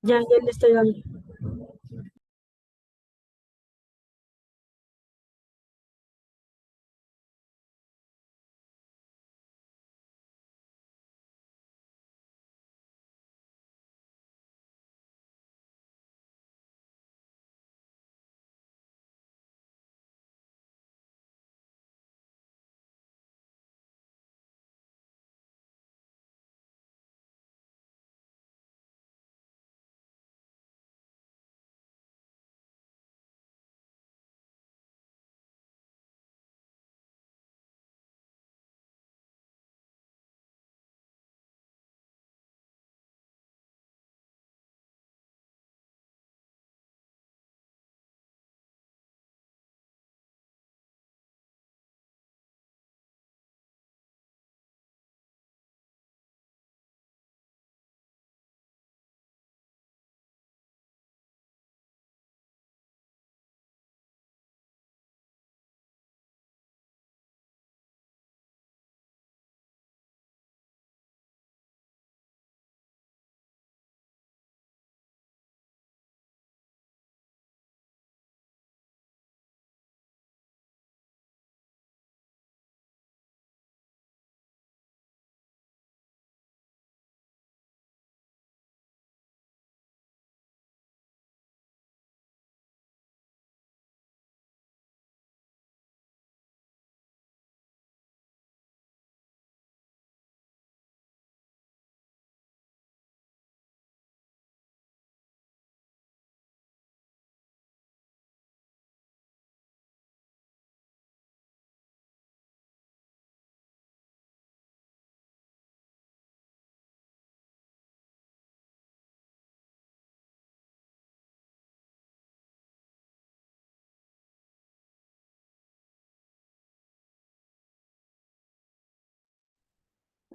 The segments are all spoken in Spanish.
Ya le estoy dando.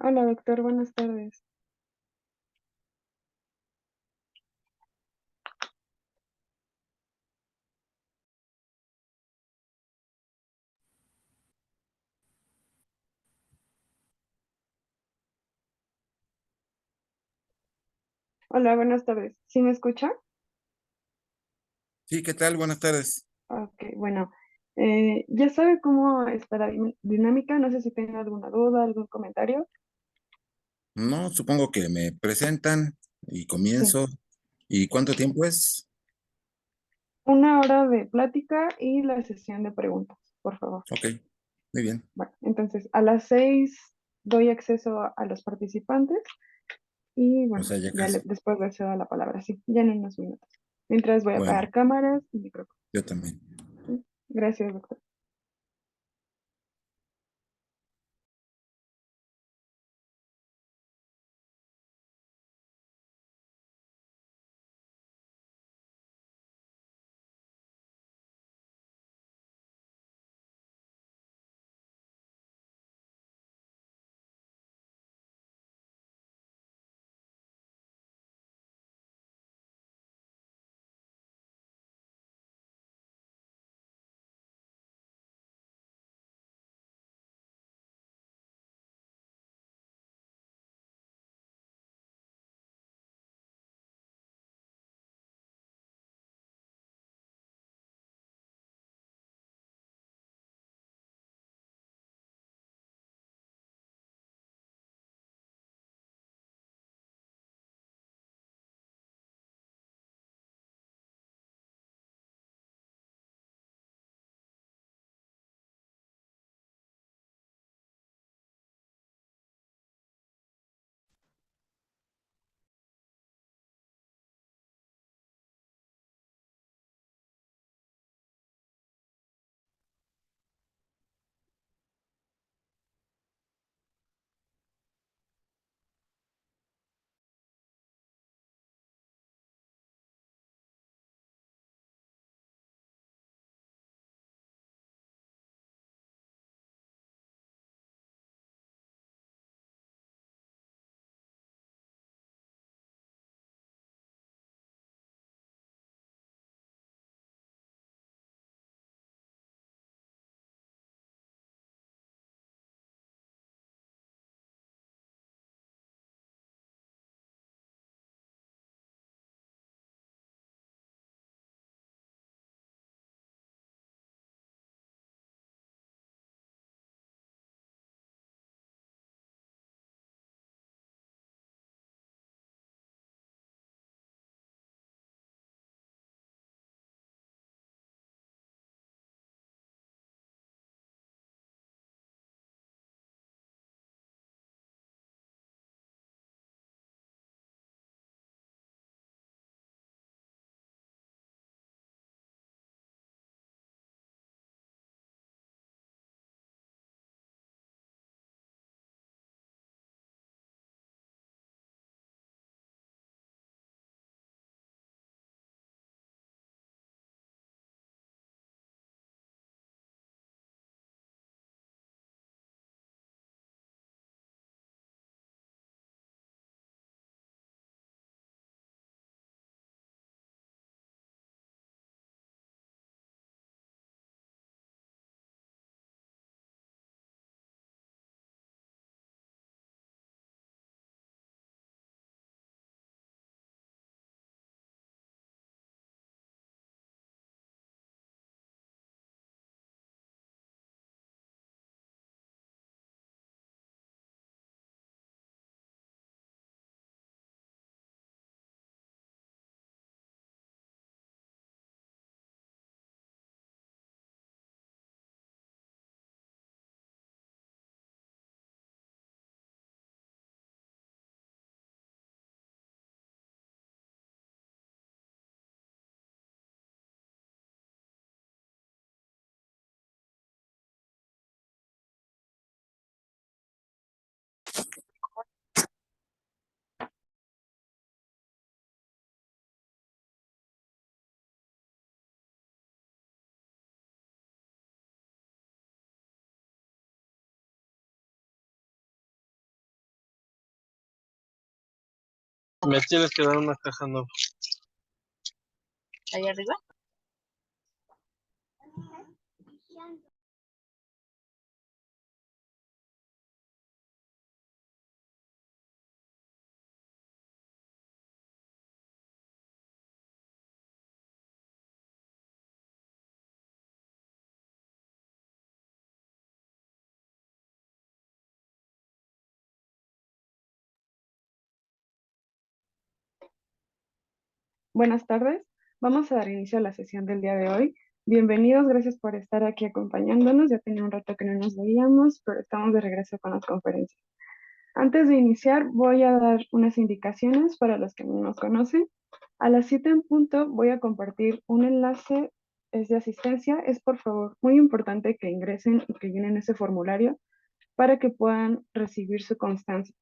Hola, doctor, buenas tardes. Hola, buenas tardes. ¿Sí me escucha? Sí, ¿qué tal? Buenas tardes. Ok, bueno. Ya sabe cómo está la dinámica. No sé si tenga alguna duda, algún comentario. No, supongo que me presentan y Sí. comienzo. ¿Y cuánto tiempo es? 1 hora de plática y la sesión de preguntas, por favor. Ok, muy bien. Bueno, entonces a las 6 doy acceso a los participantes y O bueno, sea, ya casi. después les cedo la palabra, sí, ya en unos minutos. Mientras voy a Bueno, apagar cámaras y micrófonos. yo también. ¿Sí? Gracias, doctor. Me tienes que dar una caja nueva. ¿Ahí arriba? Buenas tardes. Vamos a dar inicio a la sesión del día de hoy. Bienvenidos, gracias por estar aquí acompañándonos. Ya tenía un rato que no nos veíamos, pero estamos de regreso con las conferencias. Antes de iniciar, voy a dar unas indicaciones para los que no nos conocen. A las 7 en punto voy a compartir un enlace, es de asistencia. Es por favor muy importante que ingresen y que llenen ese formulario para que puedan recibir su constancia.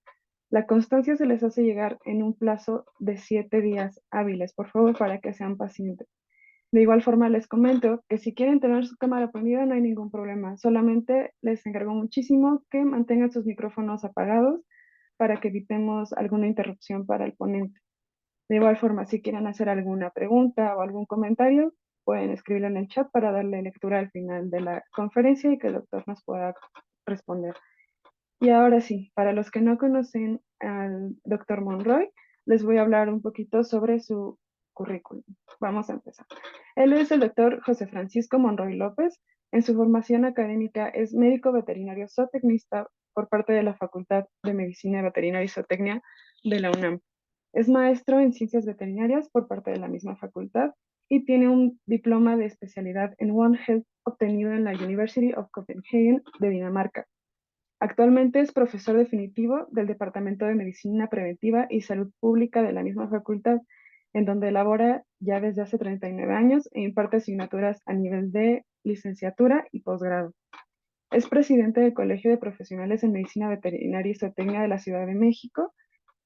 La constancia se les hace llegar en un plazo de 7 días hábiles, por favor, para que sean pacientes. De igual forma, les comento que si quieren tener su cámara prendida, no hay ningún problema. Solamente les encargo muchísimo que mantengan sus micrófonos apagados para que evitemos alguna interrupción para el ponente. De igual forma, si quieren hacer alguna pregunta o algún comentario, pueden escribirlo en el chat para darle lectura al final de la conferencia y que el doctor nos pueda responder. Y ahora sí, para los que no conocen al doctor Monroy, les voy a hablar un poquito sobre su currículum. Vamos a empezar. Él es el doctor José Francisco Monroy López. En su formación académica es médico veterinario zootecnista por parte de la Facultad de Medicina Veterinaria y Zootecnia de la UNAM. Es maestro en ciencias veterinarias por parte de la misma facultad y tiene un diploma de especialidad en One Health obtenido en la University of Copenhagen de Dinamarca. Actualmente es profesor definitivo del Departamento de Medicina Preventiva y Salud Pública de la misma facultad, en donde labora ya desde hace 39 años e imparte asignaturas a nivel de licenciatura y posgrado. Es presidente del Colegio de Profesionales en Medicina Veterinaria y Zootecnia de la Ciudad de México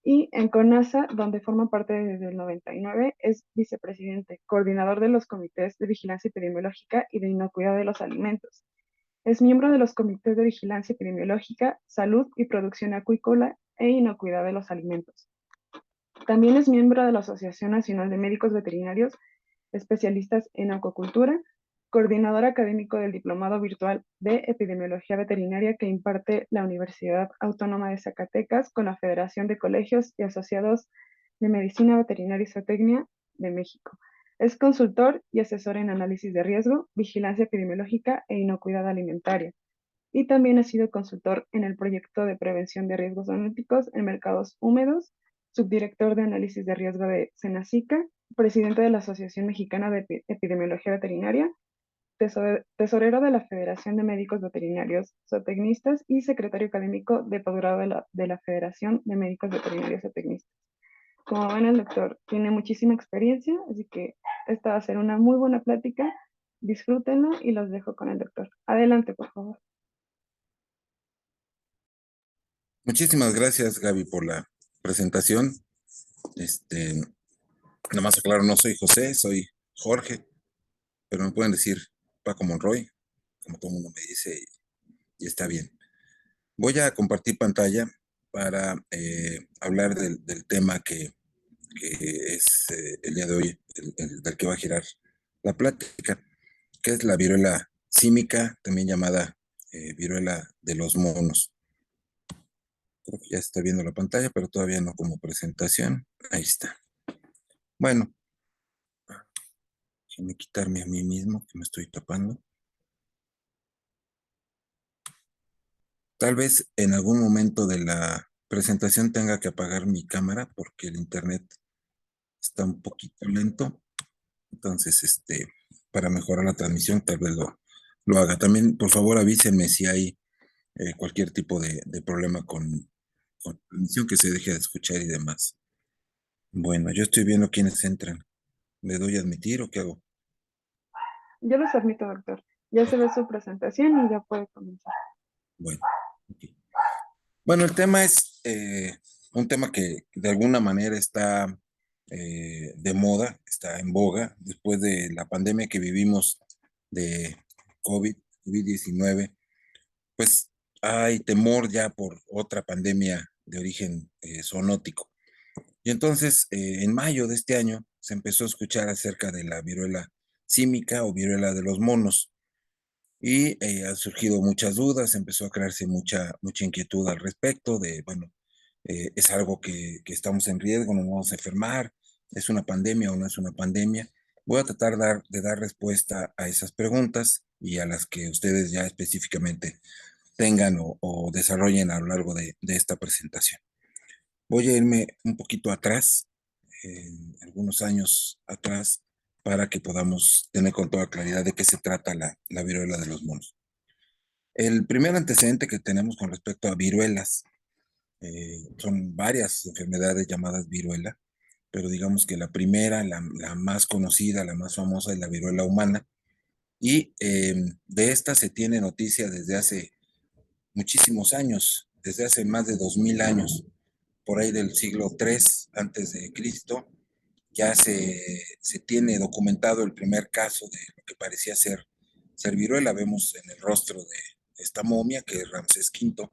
y en CONASA, donde forma parte desde el 99, es vicepresidente, coordinador de los comités de vigilancia epidemiológica y de inocuidad de los alimentos. Es miembro de los comités de vigilancia epidemiológica, salud y producción acuícola e inocuidad de los alimentos. También es miembro de la Asociación Nacional de Médicos Veterinarios, especialistas en acuacultura, coordinador académico del Diplomado Virtual de Epidemiología Veterinaria que imparte la Universidad Autónoma de Zacatecas con la Federación de Colegios y Asociados de Medicina Veterinaria y Zootecnia de México. Es consultor y asesor en análisis de riesgo, vigilancia epidemiológica e inocuidad alimentaria. Y también ha sido consultor en el proyecto de prevención de riesgos zoonotícos en mercados húmedos, subdirector de análisis de riesgo de Senacica, presidente de la Asociación Mexicana de Epidemiología Veterinaria, tesorero de la Federación de Médicos Veterinarios Zootecnistas y secretario académico de posgrado de la Federación de Médicos Veterinarios Zootecnistas. Como ven, el doctor tiene muchísima experiencia, así que esta va a ser una muy buena plática. Disfrútenla y los dejo con el doctor. Adelante, por favor. Muchísimas gracias, Gaby, por la presentación. Nada más aclaro, no soy José, soy Jorge, pero me pueden decir Paco Monroy, como todo el mundo me dice, y está bien. Voy a compartir pantalla para hablar del tema que es el día de hoy, del que va a girar la plática, que es la viruela símica, también llamada viruela de los monos. Creo que ya se está viendo la pantalla, pero todavía no como presentación. Ahí está. Bueno, déjame quitarme a mí mismo, que me estoy tapando. Tal vez en algún momento de la presentación tenga que apagar mi cámara porque el internet está un poquito lento. Entonces, para mejorar la transmisión, tal vez lo haga. También, por favor, avísenme si hay cualquier tipo de problema con la transmisión, que se deje de escuchar y demás. Bueno, yo estoy viendo quiénes entran. ¿Le doy a admitir o qué hago? Yo los admito, doctor. Ya se ve su presentación y ya puede comenzar. Bueno, okay. Bueno, el tema es un tema que de alguna manera está de moda, está en boga, después de la pandemia que vivimos de COVID-19, pues hay temor ya por otra pandemia de origen zoonótico. Y entonces, en mayo de este año, se empezó a escuchar acerca de la viruela símica o viruela de los monos. Y han surgido muchas dudas, empezó a crearse mucha inquietud al respecto de, bueno, es algo que estamos en riesgo, nos vamos a enfermar, es una pandemia o no es una pandemia. Voy a tratar de dar respuesta a esas preguntas y a las que ustedes ya específicamente tengan o desarrollen a lo largo de esta presentación. Voy a irme un poquito atrás, algunos años atrás, para que podamos tener con toda claridad de qué se trata la viruela de los monos. El primer antecedente que tenemos con respecto a viruelas, son varias enfermedades llamadas viruela, pero digamos que la primera, la más conocida, la más famosa es la viruela humana, y de esta se tiene noticia desde hace muchísimos años, desde hace más de 2000 años, por ahí del siglo III antes de Cristo, ya se tiene documentado el primer caso de lo que parecía ser viruela. Vemos en el rostro de esta momia, que es Ramsés V,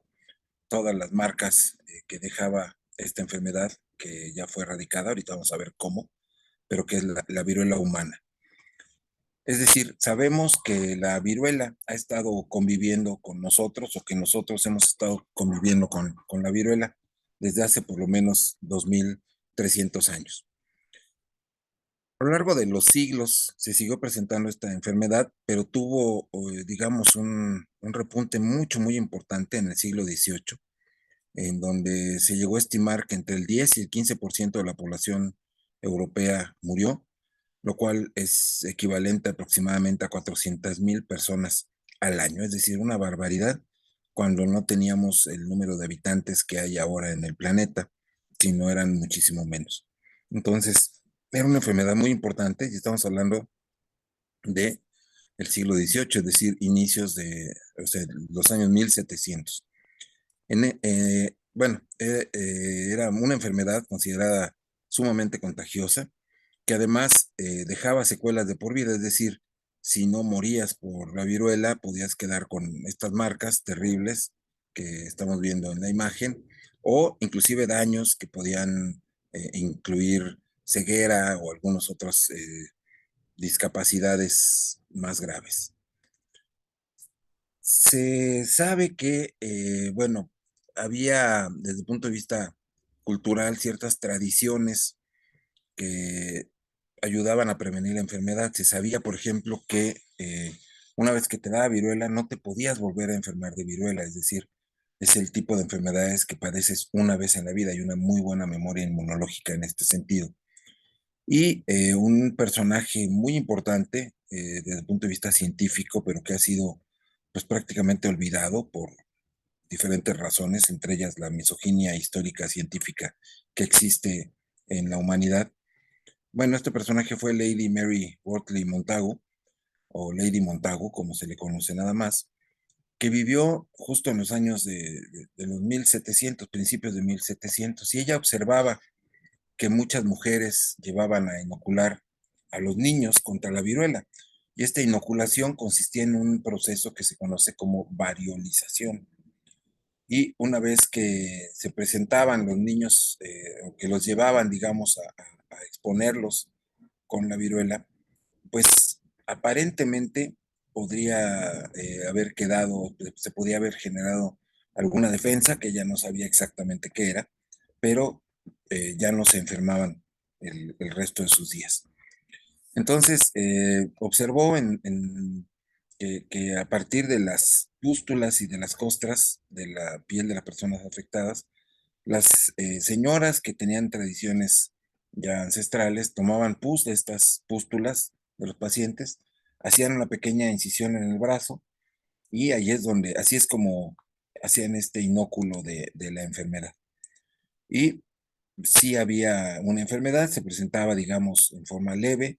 todas las marcas que dejaba esta enfermedad, que ya fue erradicada, ahorita vamos a ver cómo, pero que es la viruela humana. Es decir, sabemos que la viruela ha estado conviviendo con nosotros o que nosotros hemos estado conviviendo con la viruela desde hace por lo menos 2300 años. A lo largo de los siglos se siguió presentando esta enfermedad, pero tuvo, digamos, un repunte muy importante en el siglo XVIII, en donde se llegó a estimar que entre el 10 y el 15% de la población europea murió, lo cual es equivalente aproximadamente a 400,000 personas al año, es decir, una barbaridad cuando no teníamos el número de habitantes que hay ahora en el planeta, sino eran muchísimo menos. Entonces, era una enfermedad muy importante y estamos hablando de el siglo XVIII, es decir, inicios de, o sea, los años 1700. Bueno, era una enfermedad considerada sumamente contagiosa, que además dejaba secuelas de por vida, es decir, si no morías por la viruela, podías quedar con estas marcas terribles que estamos viendo en la imagen, o inclusive daños que podían incluir ceguera o algunas otras discapacidades más graves. Se sabe que, bueno, había desde el punto de vista cultural ciertas tradiciones que ayudaban a prevenir la enfermedad. Se sabía, por ejemplo, que una vez que te daba viruela no te podías volver a enfermar de viruela, es decir, es el tipo de enfermedades que padeces una vez en la vida y una muy buena memoria inmunológica en este sentido. Y un personaje muy importante desde el punto de vista científico, pero que ha sido pues prácticamente olvidado por diferentes razones, entre ellas la misoginia histórica científica que existe en la humanidad. Bueno, este personaje fue Lady Mary Wortley Montagu, o Lady Montagu, como se le conoce nada más, que vivió justo en los años de los 1700, principios de 1700, y ella observaba que muchas mujeres llevaban a inocular a los niños contra la viruela. Y esta inoculación consistía en un proceso que se conoce como variolización. Y una vez que se presentaban los niños, o que los llevaban, digamos, a exponerlos con la viruela, pues aparentemente podría haber quedado, se podía haber generado alguna defensa que ella no sabía exactamente qué era, pero ya no se enfermaban el resto de sus días. Entonces, observó que a partir de las pústulas y de las costras de la piel de las personas afectadas, las señoras que tenían tradiciones ya ancestrales tomaban pus de estas pústulas de los pacientes, hacían una pequeña incisión en el brazo y ahí es donde, así es como hacían este inóculo de la enfermedad. Y si había una enfermedad, se presentaba, digamos, en forma leve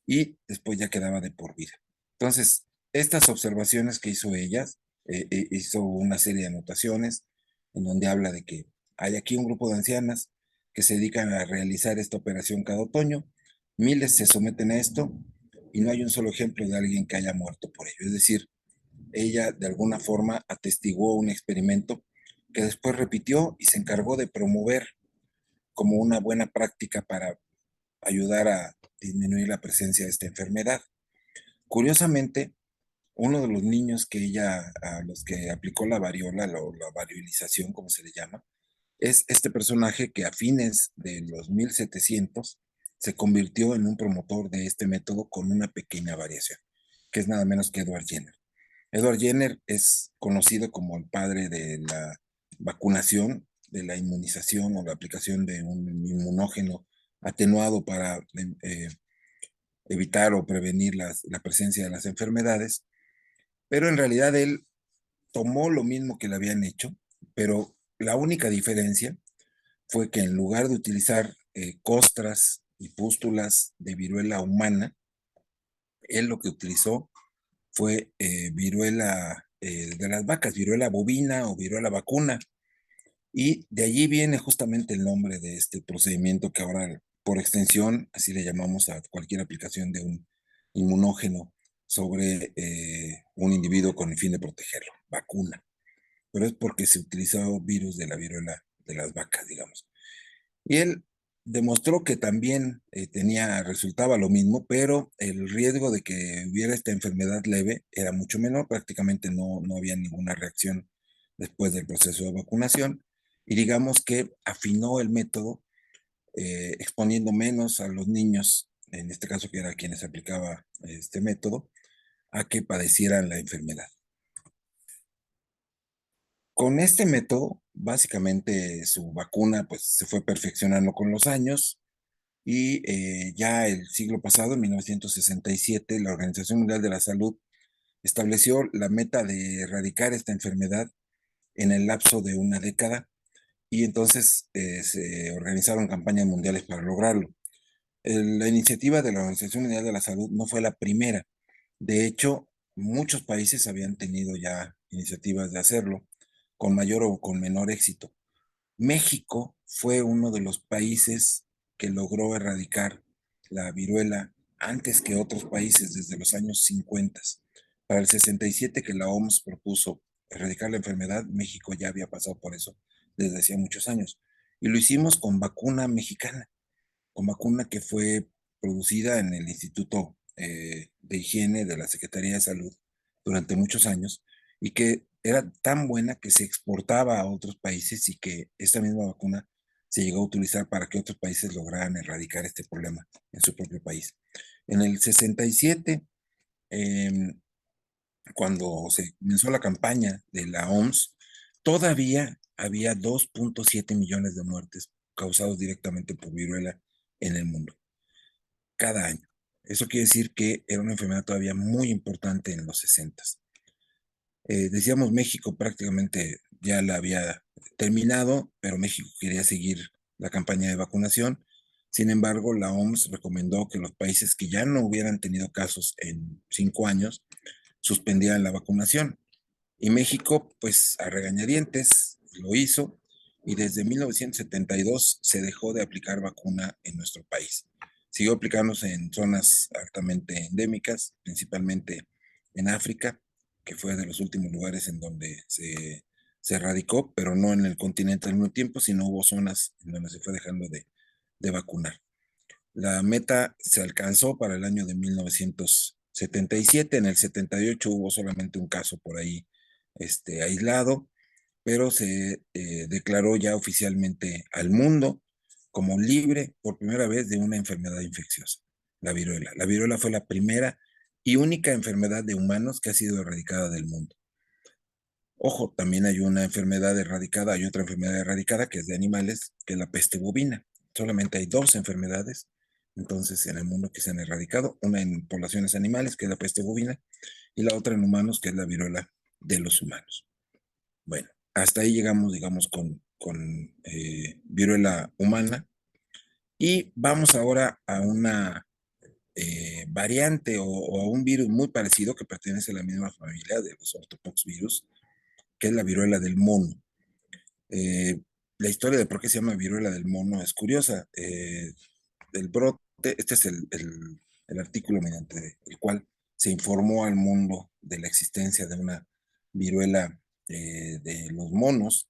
y después ya quedaba de por vida. Entonces, estas observaciones que hizo ella, hizo una serie de anotaciones en donde habla de que hay aquí un grupo de ancianas que se dedican a realizar esta operación cada otoño, miles se someten a esto y no hay un solo ejemplo de alguien que haya muerto por ello. Es decir, ella de alguna forma atestiguó un experimento que después repitió y se encargó de promover como una buena práctica para ayudar a disminuir la presencia de esta enfermedad. Curiosamente, uno de los niños que ella, a los que aplicó la variola, la variolización, como se le llama, es este personaje que a fines de los 1700 se convirtió en un promotor de este método con una pequeña variación, que es nada menos que Edward Jenner. Edward Jenner es conocido como el padre de la vacunación, de la inmunización o la aplicación de un inmunógeno atenuado para evitar o prevenir la presencia de las enfermedades, pero en realidad él tomó lo mismo que le habían hecho, pero la única diferencia fue que en lugar de utilizar costras y pústulas de viruela humana, él lo que utilizó fue viruela de las vacas, viruela bovina o viruela vacuna. Y de allí viene justamente el nombre de este procedimiento que ahora, por extensión, así le llamamos a cualquier aplicación de un inmunógeno sobre un individuo con el fin de protegerlo, vacuna. Pero es porque se utilizó virus de la viruela de las vacas, digamos. Y él demostró que también resultaba lo mismo, pero el riesgo de que hubiera esta enfermedad leve era mucho menor, prácticamente no había ninguna reacción después del proceso de vacunación. Y digamos que afinó el método, exponiendo menos a los niños, en este caso que era quienes aplicaba este método, a que padecieran la enfermedad. Con este método, básicamente su vacuna pues, se fue perfeccionando con los años y ya el siglo pasado, en 1967, la Organización Mundial de la Salud estableció la meta de erradicar esta enfermedad en el lapso de una década y entonces se organizaron campañas mundiales para lograrlo. La iniciativa de la Organización Mundial de la Salud no fue la primera. De hecho, muchos países habían tenido ya iniciativas de hacerlo, con mayor o con menor éxito. México fue uno de los países que logró erradicar la viruela antes que otros países desde los años 50. Para el 67 que la OMS propuso erradicar la enfermedad, México ya había pasado por eso desde hacía muchos años. Y lo hicimos con vacuna mexicana, con vacuna que fue producida en el Instituto de Higiene de la Secretaría de Salud durante muchos años y que era tan buena que se exportaba a otros países y que esta misma vacuna se llegó a utilizar para que otros países lograran erradicar este problema en su propio país. En el 67, eh, cuando se comenzó la campaña de la OMS, todavía había 2.7 millones de muertes causados directamente por viruela en el mundo, cada año. Eso quiere decir que era una enfermedad todavía muy importante en los 60. Decíamos México prácticamente ya la había terminado, pero México quería seguir la campaña de vacunación. Sin embargo, la OMS recomendó que los países que ya no hubieran tenido casos en 5 años suspendieran la vacunación. Y México, pues a regañadientes, lo hizo y desde 1972 se dejó de aplicar vacuna en nuestro país. Siguió aplicándose en zonas altamente endémicas, principalmente en África, que fue de los últimos lugares en donde se erradicó, pero no en el continente al mismo tiempo, sino hubo zonas en donde se fue dejando de vacunar. La meta se alcanzó para el año de 1977. En el 78 hubo solamente un caso por ahí aislado, pero se declaró ya oficialmente al mundo como libre por primera vez de una enfermedad infecciosa, la viruela. La viruela fue la primera y única enfermedad de humanos que ha sido erradicada del mundo. Ojo, también hay una enfermedad erradicada, hay otra enfermedad erradicada que es de animales, que es la peste bovina. Solamente hay dos enfermedades, entonces, en el mundo que se han erradicado, una en poblaciones animales, que es la peste bovina, y la otra en humanos, que es la viruela de los humanos. Bueno, hasta ahí llegamos, digamos, con viruela humana. Y vamos ahora a una variante o a un virus muy parecido que pertenece a la misma familia de los ortopoxvirus, que es la viruela del mono. Eh, la historia de por qué se llama viruela del mono es curiosa. El brote, este es el artículo mediante el cual se informó al mundo de la existencia de una viruela de los monos.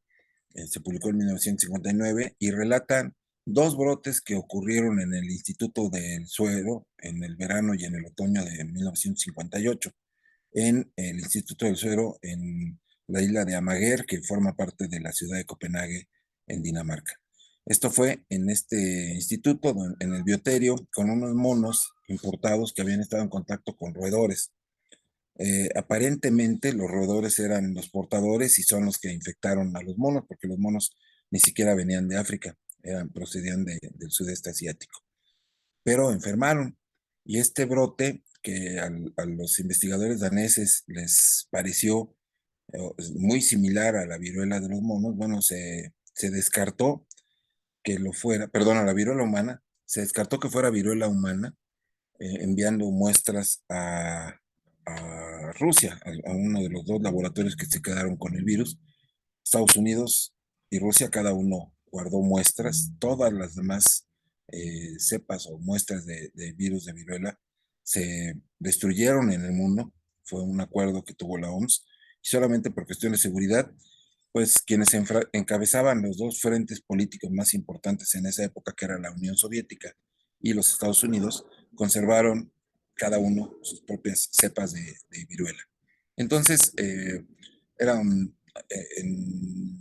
Se publicó en 1959 y relatan dos brotes que ocurrieron en el Instituto del Suero en el verano y en el otoño de 1958, en el Instituto del Suero en la isla de Amager, que forma parte de la ciudad de Copenhague, en Dinamarca. Esto fue en este instituto, en el bioterio, con unos monos importados que habían estado en contacto con roedores. Aparentemente los roedores eran los portadores y son los que infectaron a los monos, porque los monos ni siquiera venían de África, procedían del sudeste asiático. Pero enfermaron. Y este brote, que a los investigadores daneses les pareció muy similar a la viruela de los monos, bueno, se descartó que lo fuera, perdón, a la viruela humana, se descartó que fuera viruela humana, enviando muestras a Rusia, a uno de los dos laboratorios que se quedaron con el virus. Estados Unidos y Rusia, cada uno guardó muestras. Todas las demás cepas o muestras de virus de viruela se destruyeron en el mundo. Fue un acuerdo que tuvo la OMS, y solamente por cuestiones de seguridad, pues quienes encabezaban los dos frentes políticos más importantes en esa época, que era la Unión Soviética y los Estados Unidos, conservaron cada uno sus propias cepas de viruela. Entonces, en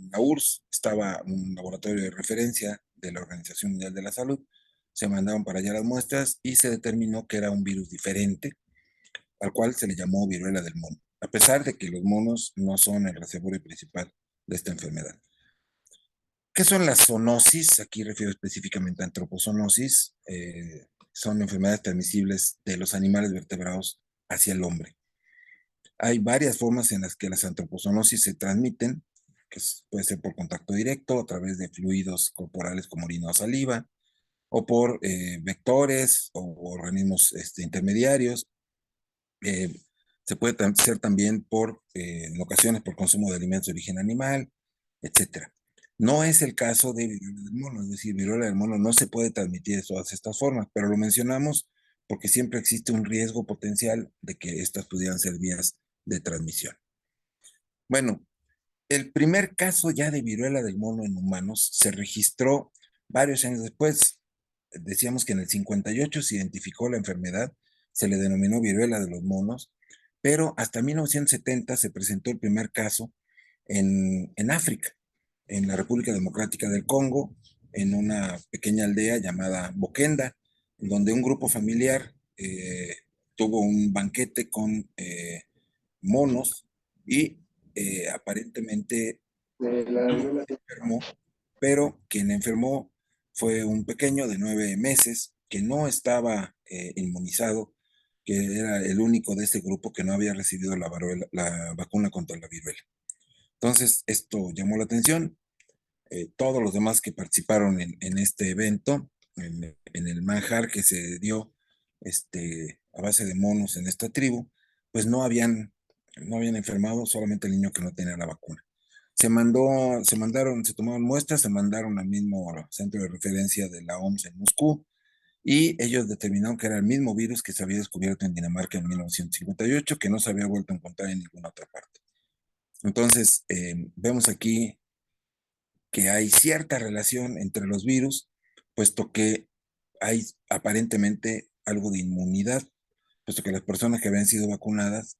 la URSS estaba un laboratorio de referencia de la Organización Mundial de la Salud, se mandaron para allá las muestras y se determinó que era un virus diferente, al cual se le llamó viruela del mono, a pesar de que los monos no son el reservorio principal de esta enfermedad. ¿Qué son las zoonosis? Aquí refiero específicamente a antropozoonosis. Son enfermedades transmisibles de los animales vertebrados hacia el hombre. Hay varias formas en las que las antropozoonosis se transmiten, que puede ser por contacto directo, a través de fluidos corporales como orina o saliva, o por vectores o organismos intermediarios. Eh, Se puede ser también en ocasiones por consumo de alimentos de origen animal, etcétera. No es el caso de viruela del mono, es decir, viruela del mono no se puede transmitir de todas estas formas, pero lo mencionamos porque siempre existe un riesgo potencial de que estas pudieran ser vías de transmisión. Bueno, el primer caso ya de viruela del mono en humanos se registró varios años después. Decíamos que en el 58 se identificó la enfermedad, se le denominó viruela de los monos, pero hasta 1970 se presentó el primer caso en África, en la República Democrática del Congo, en una pequeña aldea llamada Bokenda, donde un grupo familiar tuvo un banquete con monos y aparentemente enfermó, pero quien enfermó fue un pequeño de 9 meses que no estaba inmunizado, que era el único de este grupo que no había recibido la vacuna contra la viruela. Entonces, esto llamó la atención. Todos los demás que participaron en este evento, en el manjar que se dio a base de monos en esta tribu, pues no habían enfermado, solamente el niño que no tenía la vacuna. Se tomaron muestras, se mandaron al mismo centro de referencia de la OMS en Moscú, y ellos determinaron que era el mismo virus que se había descubierto en Dinamarca en 1958, que no se había vuelto a encontrar en ninguna otra parte. Entonces, vemos aquí que hay cierta relación entre los virus, puesto que hay aparentemente algo de inmunidad, puesto que las personas que habían sido vacunadas,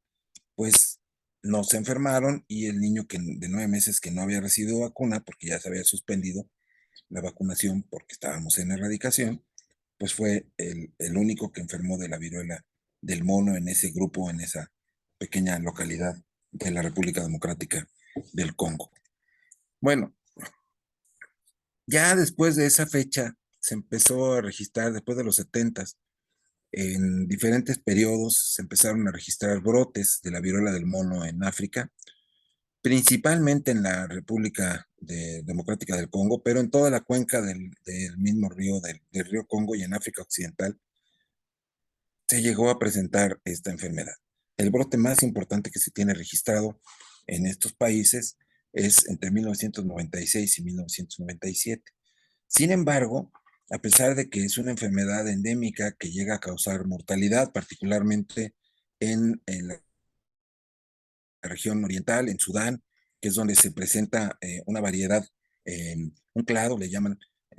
pues no se enfermaron, y el niño de 9 meses que no había recibido vacuna, porque ya se había suspendido la vacunación porque estábamos en erradicación, pues fue el único que enfermó de la viruela del mono en ese grupo, en esa pequeña localidad de la República Democrática del Congo. Bueno, ya después de esa fecha se empezó a registrar, después de los 70, en diferentes periodos se empezaron a registrar brotes de la viruela del mono en África, principalmente en la República Democrática del Congo, pero en toda la cuenca del mismo río, del río Congo, y en África Occidental se llegó a presentar esta enfermedad. El brote más importante que se tiene registrado en estos países es entre 1996 y 1997. Sin embargo, a pesar de que es una enfermedad endémica que llega a causar mortalidad, particularmente en la región oriental, en Sudán, que es donde se presenta una variedad, un clado, le llaman,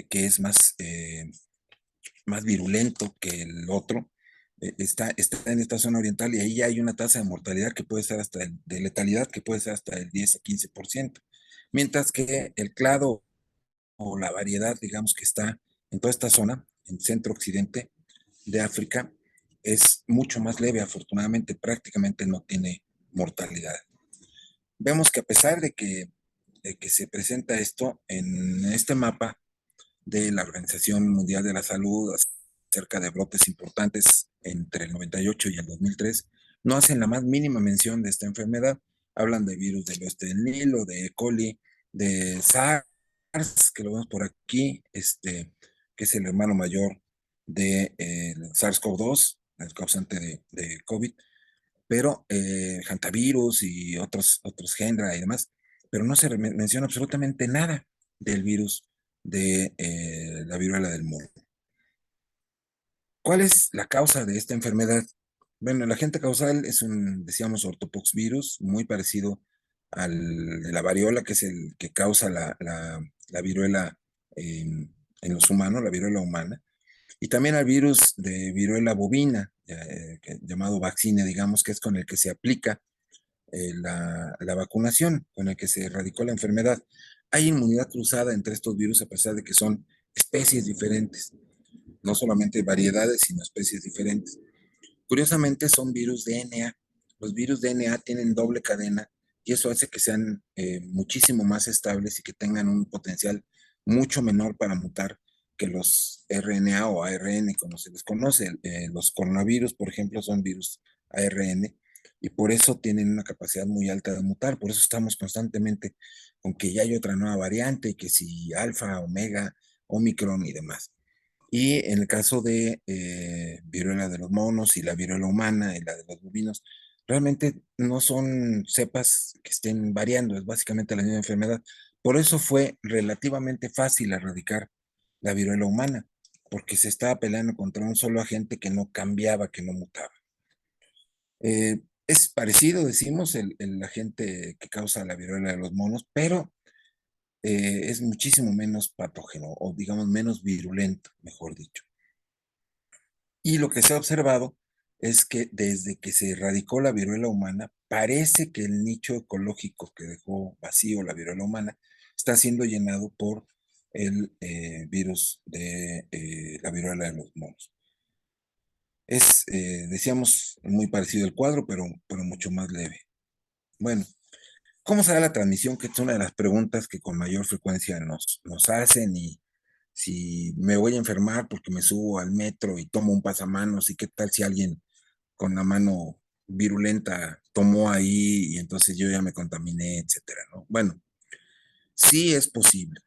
que es más virulento que el otro, está en esta zona oriental y ahí hay una tasa de mortalidad que puede ser de letalidad que puede ser hasta el 10 a 15%, mientras que el clado o la variedad, digamos, que está en toda esta zona, en centro-occidente de África, es mucho más leve, afortunadamente prácticamente no tiene mortalidad. Vemos que a pesar de que se presenta esto en este mapa de la Organización Mundial de la Salud acerca de brotes importantes entre el 98 y el 2003, no hacen la más mínima mención de esta enfermedad. Hablan de virus del oeste del Nilo, de E. coli, de SARS, que lo vemos por aquí, que es el hermano mayor de SARS-CoV-2, el causante de COVID, pero hantavirus y otros Hendra y demás, pero no se menciona absolutamente nada del virus de la viruela del mono. ¿Cuál es la causa de esta enfermedad? Bueno, el agente causal es decíamos, ortopoxvirus, muy parecido al de la variola, que es el que causa la viruela en los humanos, la viruela humana, y también al virus de viruela bovina, llamado vaccine, digamos, que es con el que se aplica la vacunación, con el que se erradicó la enfermedad. Hay inmunidad cruzada entre estos virus a pesar de que son especies diferentes, no solamente variedades, sino especies diferentes. Curiosamente son virus DNA. Los virus DNA tienen doble cadena y eso hace que sean muchísimo más estables y que tengan un potencial mucho menor para mutar que los RNA o ARN, como se les conoce. Los coronavirus, por ejemplo, son virus ARN y por eso tienen una capacidad muy alta de mutar. Por eso estamos constantemente con que ya hay otra nueva variante, que si alfa, omega, omicron y demás. Y en el caso de viruela de los monos y la viruela humana y la de los bovinos, realmente no son cepas que estén variando, es básicamente la misma enfermedad. Por eso fue relativamente fácil erradicar la viruela humana, porque se estaba peleando contra un solo agente que no cambiaba, que no mutaba. Es parecido, decimos, el agente que causa la viruela de los monos, pero es muchísimo menos patógeno, o digamos menos virulento, mejor dicho. Y lo que se ha observado es que desde que se erradicó la viruela humana, parece que el nicho ecológico que dejó vacío la viruela humana está siendo llenado por el virus de la viruela de los monos. Es, decíamos, muy parecido el cuadro, pero mucho más leve. Bueno, ¿cómo se da la transmisión? Que es una de las preguntas que con mayor frecuencia nos hacen y si me voy a enfermar porque me subo al metro y tomo un pasamanos y qué tal si alguien con la mano virulenta tomó ahí y entonces yo ya me contaminé, etcétera, ¿no? Bueno, sí es posible.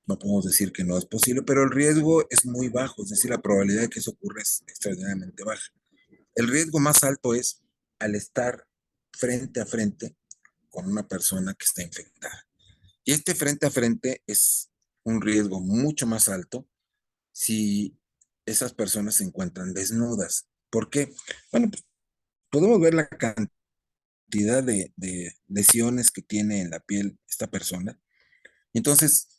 No podemos decir que no es posible, pero el riesgo es muy bajo, es decir, la probabilidad de que eso ocurra es extraordinariamente baja. El riesgo más alto es al estar frente a frente con una persona que está infectada. Y este frente a frente es un riesgo mucho más alto si esas personas se encuentran desnudas. ¿Por qué? Bueno, pues podemos ver la cantidad de lesiones que tiene en la piel esta persona. Entonces,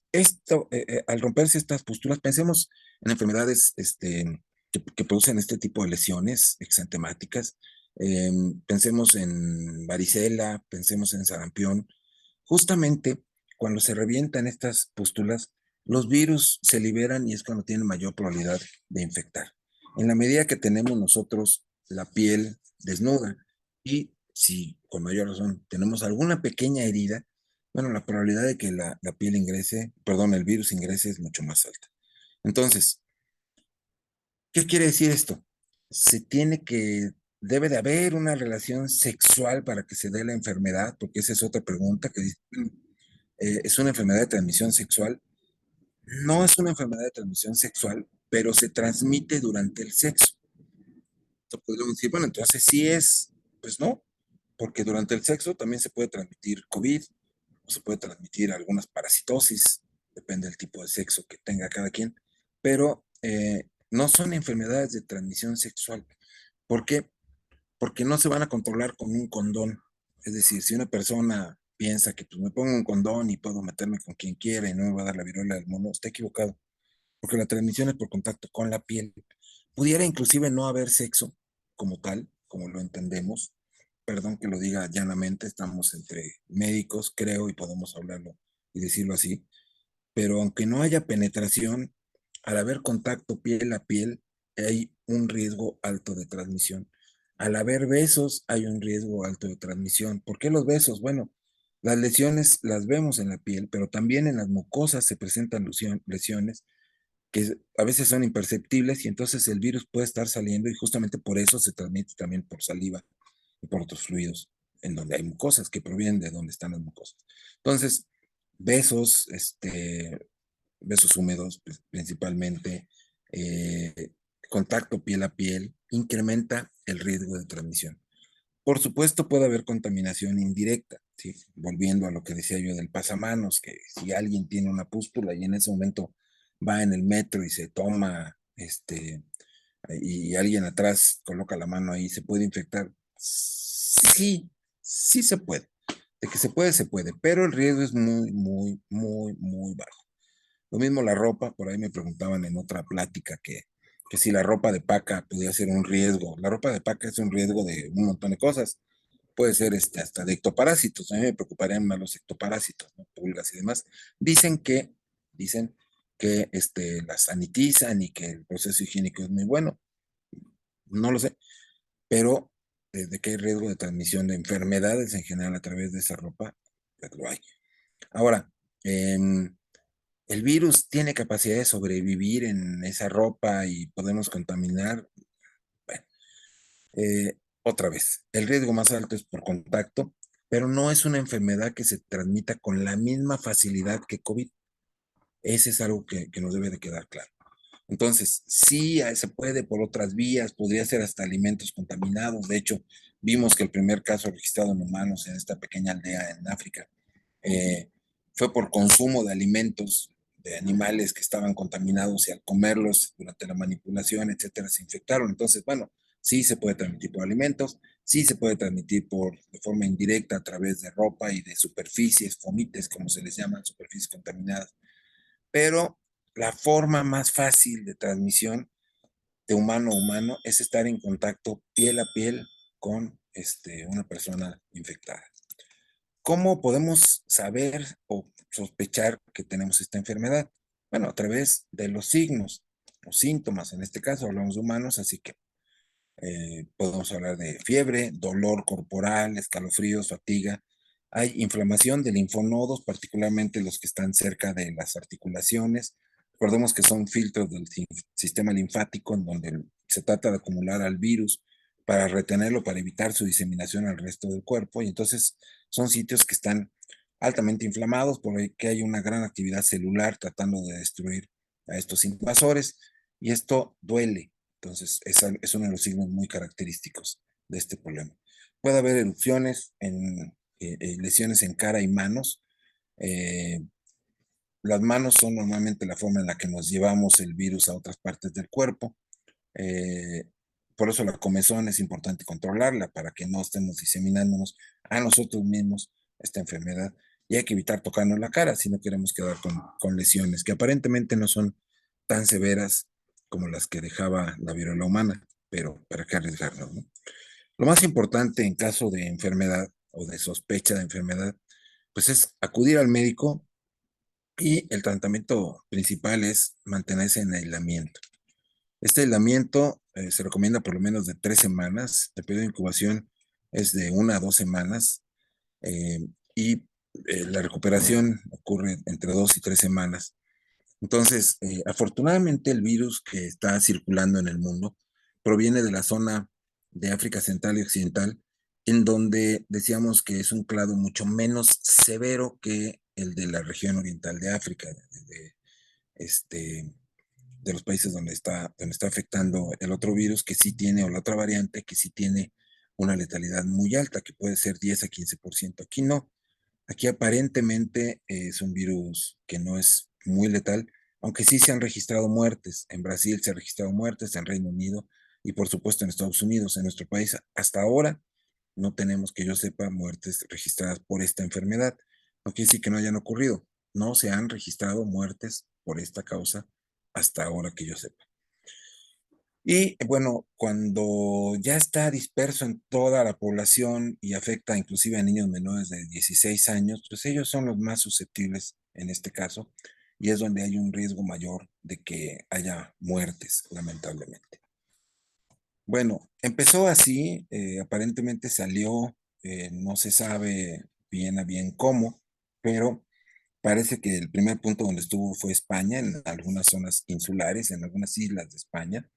al romperse estas posturas, pensemos en enfermedades que producen este tipo de lesiones exantemáticas. Pensemos en varicela, pensemos en sarampión. Justamente cuando se revientan estas pústulas, los virus se liberan y es cuando tienen mayor probabilidad de infectar. En la medida que tenemos nosotros la piel desnuda y si con mayor razón tenemos alguna pequeña herida, bueno, la probabilidad de que la piel ingrese, perdón, el virus ingrese es mucho más alta. Entonces, ¿qué quiere decir esto? Debe de haber una relación sexual para que se dé la enfermedad, porque esa es otra pregunta que dice, ¿es una enfermedad de transmisión sexual? No es una enfermedad de transmisión sexual, pero se transmite durante el sexo. Entonces podríamos decir, bueno, entonces sí es, pues no, porque durante el sexo también se puede transmitir COVID, o se puede transmitir algunas parasitosis, depende del tipo de sexo que tenga cada quien, pero no son enfermedades de transmisión sexual. ¿Por qué? Porque no se van a controlar con un condón. Es decir, si una persona piensa que pues, me pongo un condón y puedo meterme con quien quiera y no me va a dar la viruela del mono, está equivocado. porque la transmisión es por contacto con la piel. Pudiera inclusive no haber sexo como tal, como lo entendemos. Perdón que lo diga llanamente, estamos entre médicos, creo, y podemos hablarlo y decirlo así. Pero aunque no haya penetración, al haber contacto piel a piel, hay un riesgo alto de transmisión. Al haber besos, hay un riesgo alto de transmisión. ¿Por qué los besos? Bueno, las lesiones las vemos en la piel, pero también en las mucosas se presentan lesiones que a veces son imperceptibles y entonces el virus puede estar saliendo y justamente por eso se transmite también por saliva y por otros fluidos en donde hay mucosas que provienen de donde están las mucosas. Entonces, besos, besos húmedos principalmente, eh, contacto piel a piel, incrementa el riesgo de transmisión. Por supuesto, puede haber contaminación indirecta, ¿sí? Volviendo a lo que decía yo del pasamanos, que si alguien tiene una pústula y en ese momento va en el metro y se toma, y alguien atrás coloca la mano ahí, ¿se puede infectar? Sí, sí se puede. De que se puede, pero el riesgo es muy, muy, muy, muy bajo. Lo mismo la ropa, por ahí me preguntaban en otra plática que si la ropa de paca podía ser un riesgo. La ropa de paca es un riesgo de un montón de cosas. Puede ser hasta de ectoparásitos. A mí me preocuparían más los ectoparásitos, ¿no? Pulgas y demás. Dicen que las sanitizan y que el proceso higiénico es muy bueno. No lo sé, pero de que hay riesgo de transmisión de enfermedades en general a través de esa ropa, pues lo hay. Ahora, el virus tiene capacidad de sobrevivir en esa ropa y podemos contaminar. Bueno, otra vez, el riesgo más alto es por contacto, pero no es una enfermedad que se transmita con la misma facilidad que COVID. Ese es algo que nos debe de quedar claro. Entonces, sí, se puede por otras vías, podría ser hasta alimentos contaminados. De hecho, vimos que el primer caso registrado en humanos en esta pequeña aldea en África eh, fue por consumo de alimentos de animales que estaban contaminados y al comerlos durante la manipulación, etcétera, se infectaron. Entonces, bueno, sí se puede transmitir por alimentos, sí se puede transmitir de forma indirecta a través de ropa y de superficies, fomites, como se les llaman, superficies contaminadas. Pero la forma más fácil de transmisión de humano a humano es estar en contacto piel a piel con una persona infectada. ¿Cómo podemos saber o sospechar que tenemos esta enfermedad? Bueno, a través de los signos o síntomas. En este caso hablamos de humanos, así que podemos hablar de fiebre, dolor corporal, escalofríos, fatiga. Hay inflamación de linfonodos, particularmente los que están cerca de las articulaciones. Recordemos que son filtros del sistema linfático en donde se trata de acumular al virus para retenerlo, para evitar su diseminación al resto del cuerpo. Y entonces son sitios que están altamente inflamados porque hay una gran actividad celular tratando de destruir a estos invasores y esto duele. Entonces, es uno de los signos muy característicos de este problema. Puede haber erupciones, lesiones en cara y manos. Eh, las manos son normalmente la forma en la que nos llevamos el virus a otras partes del cuerpo. Eh, por eso la comezón es importante controlarla para que no estemos diseminándonos a nosotros mismos esta enfermedad. Y hay que evitar tocarnos la cara si no queremos quedar con lesiones que aparentemente no son tan severas como las que dejaba la viruela humana, pero para qué arriesgarnos, ¿no? Lo más importante en caso de enfermedad o de sospecha de enfermedad, pues es acudir al médico y el tratamiento principal es mantenerse en aislamiento. Este aislamiento se recomienda por lo menos de 3 semanas. El periodo de incubación es de 1 a 2 semanas eh, y la recuperación ocurre entre 2 y 3 semanas. Entonces, afortunadamente el virus que está circulando en el mundo proviene de la zona de África Central y Occidental, en donde decíamos que es un clado mucho menos severo que el de la región oriental de África, este, de los países donde está afectando el otro virus que sí tiene, o la otra variante que sí tiene una letalidad muy alta, que puede ser 10 a 15%. Aquí no. Aquí aparentemente es un virus que no es muy letal, aunque sí se han registrado muertes. En Brasil se han registrado muertes, en Reino Unido y por supuesto en Estados Unidos. En nuestro país hasta ahora no tenemos, que yo sepa, muertes registradas por esta enfermedad. No quiere decir que no hayan ocurrido. No se han registrado muertes por esta causa hasta ahora que yo sepa. Y bueno, cuando ya está disperso en toda la población y afecta inclusive a niños menores de 16 años, pues ellos son los más susceptibles en este caso y es donde hay un riesgo mayor de que haya muertes, lamentablemente. Bueno, empezó así, aparentemente salió, no se sabe bien a bien cómo, pero parece que el primer punto donde estuvo fue España, en algunas zonas insulares, en algunas islas de España,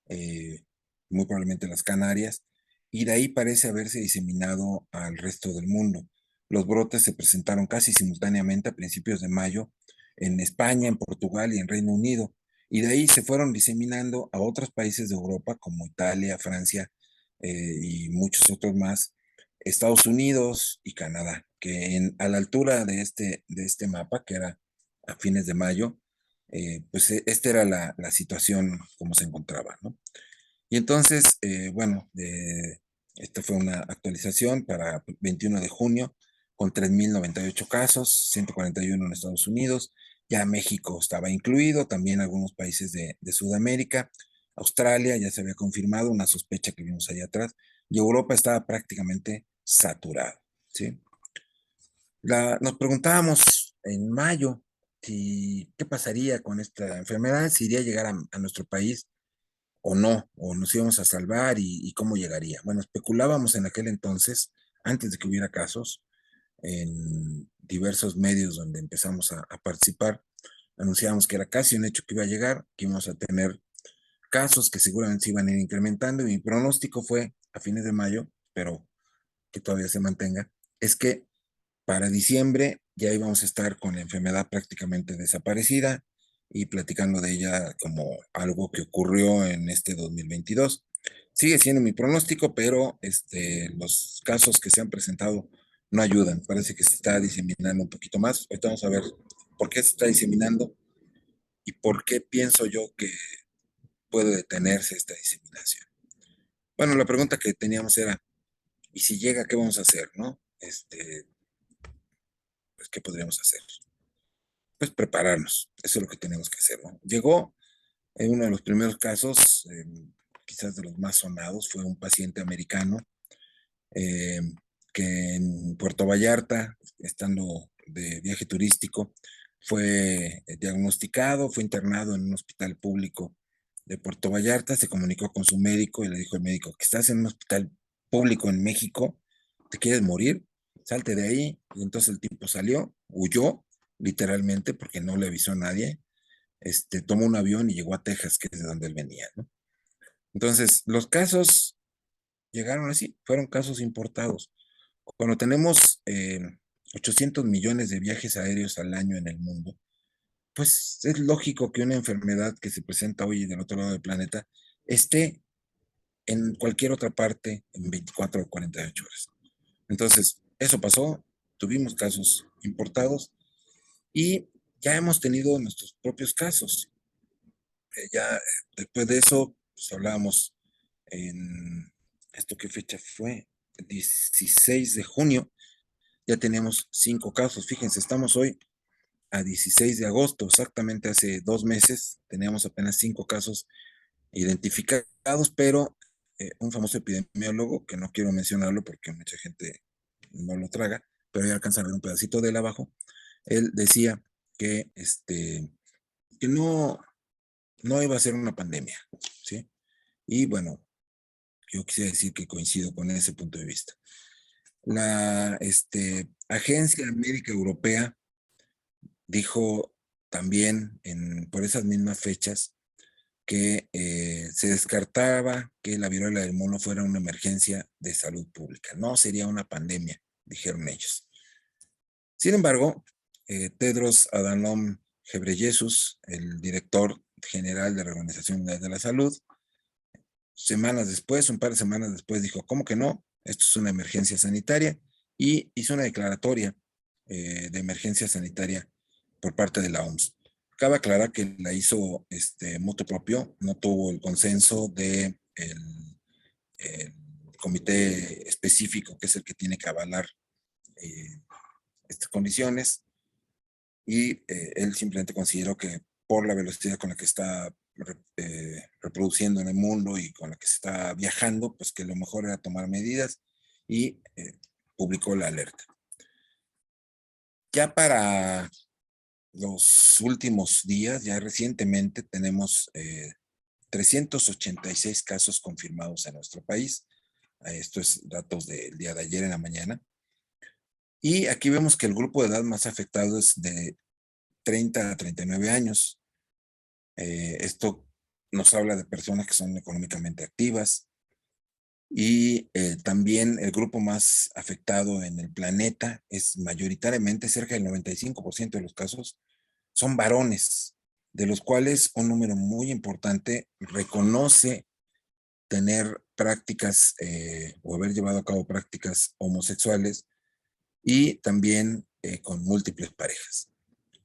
eh, muy probablemente las Canarias, y de ahí parece haberse diseminado al resto del mundo. Los brotes se presentaron casi simultáneamente a principios de mayo en España, en Portugal y en Reino Unido, y de ahí se fueron diseminando a otros países de Europa como Italia, Francia y muchos otros más, Estados Unidos y Canadá, que a la altura de este mapa, que era a fines de mayo, pues esta era la situación como se encontraba, ¿no? Y entonces, bueno, esta fue una actualización para 21 de junio con 3.098 casos, 141 en Estados Unidos, ya México estaba incluido, también algunos países de Sudamérica, Australia ya se había confirmado una sospecha que vimos allá atrás, y Europa estaba prácticamente saturado, ¿sí? Nos preguntábamos en mayo si qué pasaría con esta enfermedad, si iría a llegar a nuestro país o no, o nos íbamos a salvar y cómo llegaría. Bueno, especulábamos en aquel entonces, antes de que hubiera casos, en diversos medios donde empezamos a participar, anunciábamos que era casi un hecho que iba a llegar, que íbamos a tener casos que seguramente se iban a ir incrementando, y mi pronóstico fue a fines de mayo, pero que todavía se mantenga, es que para diciembre ya íbamos a estar con la enfermedad prácticamente desaparecida y platicando de ella como algo que ocurrió en este 2022. Sigue siendo mi pronóstico, pero los casos que se han presentado no ayudan. Parece que se está diseminando un poquito más. Ahorita vamos a ver por qué se está diseminando y por qué pienso yo que puede detenerse esta diseminación. Bueno, la pregunta que teníamos era, ¿y si llega, qué vamos a hacer, no? Pues, ¿qué podríamos hacer? Pues prepararnos. Eso es lo que tenemos que hacer, ¿no? Llegó en uno de los primeros casos, quizás de los más sonados, fue un paciente americano eh, que en Puerto Vallarta, estando de viaje turístico, fue diagnosticado, fue internado en un hospital público de Puerto Vallarta, se comunicó con su médico y le dijo al médico que estás en un hospital público en México, ¿te quieres morir? Salte de ahí. Y entonces el tipo salió, huyó literalmente porque no le avisó a nadie, tomó un avión y llegó a Texas, que es de donde él venía, ¿no? Entonces, los casos llegaron así, fueron casos importados. Cuando tenemos 800 millones de viajes aéreos al año en el mundo, pues es lógico que una enfermedad que se presenta hoy del otro lado del planeta esté en cualquier otra parte en 24 o 48 horas. Entonces, eso pasó, tuvimos casos importados y ya hemos tenido nuestros propios casos. Ya después de eso, pues hablábamos en, ¿esto qué fecha fue? 16 de junio, ya tenemos 5 casos. Fíjense, estamos hoy a 16 de agosto, exactamente hace 2 meses, teníamos apenas 5 casos identificados, pero un famoso epidemiólogo, que no quiero mencionarlo porque mucha gente no lo traga, pero ya alcanzan a ver un pedacito de él abajo, él decía que, que no iba a ser una pandemia, ¿sí? Y bueno, yo quisiera decir que coincido con ese punto de vista. La Agencia Médica Europea dijo también por esas mismas fechas que se descartaba que la viruela del mono fuera una emergencia de salud pública. No sería una pandemia, dijeron ellos. Sin embargo, Tedros Adhanom Ghebreyesus, el director general de la Organización Mundial de la Salud, semanas después, un par de semanas después, dijo, ¿cómo que no? Esto es una emergencia sanitaria, y hizo una declaratoria de emergencia sanitaria por parte de la OMS. Cabe aclarar que la hizo motu propio, no tuvo el consenso del el comité específico, que es el que tiene que avalar estas condiciones, y él simplemente consideró que por la velocidad con la que está reproduciendo en el mundo y con la que se está viajando, pues que lo mejor era tomar medidas y publicó la alerta. Ya para los últimos días, ya recientemente tenemos 386 casos confirmados en nuestro país. Esto es datos del día de ayer en la mañana. Y aquí vemos que el grupo de edad más afectado es de 30 a 39 años. Esto nos habla de personas que son económicamente activas. Y también el grupo más afectado en el planeta es mayoritariamente, cerca del 95% de los casos, son varones, de los cuales un número muy importante reconoce tener prácticas o haber llevado a cabo prácticas homosexuales y también con múltiples parejas.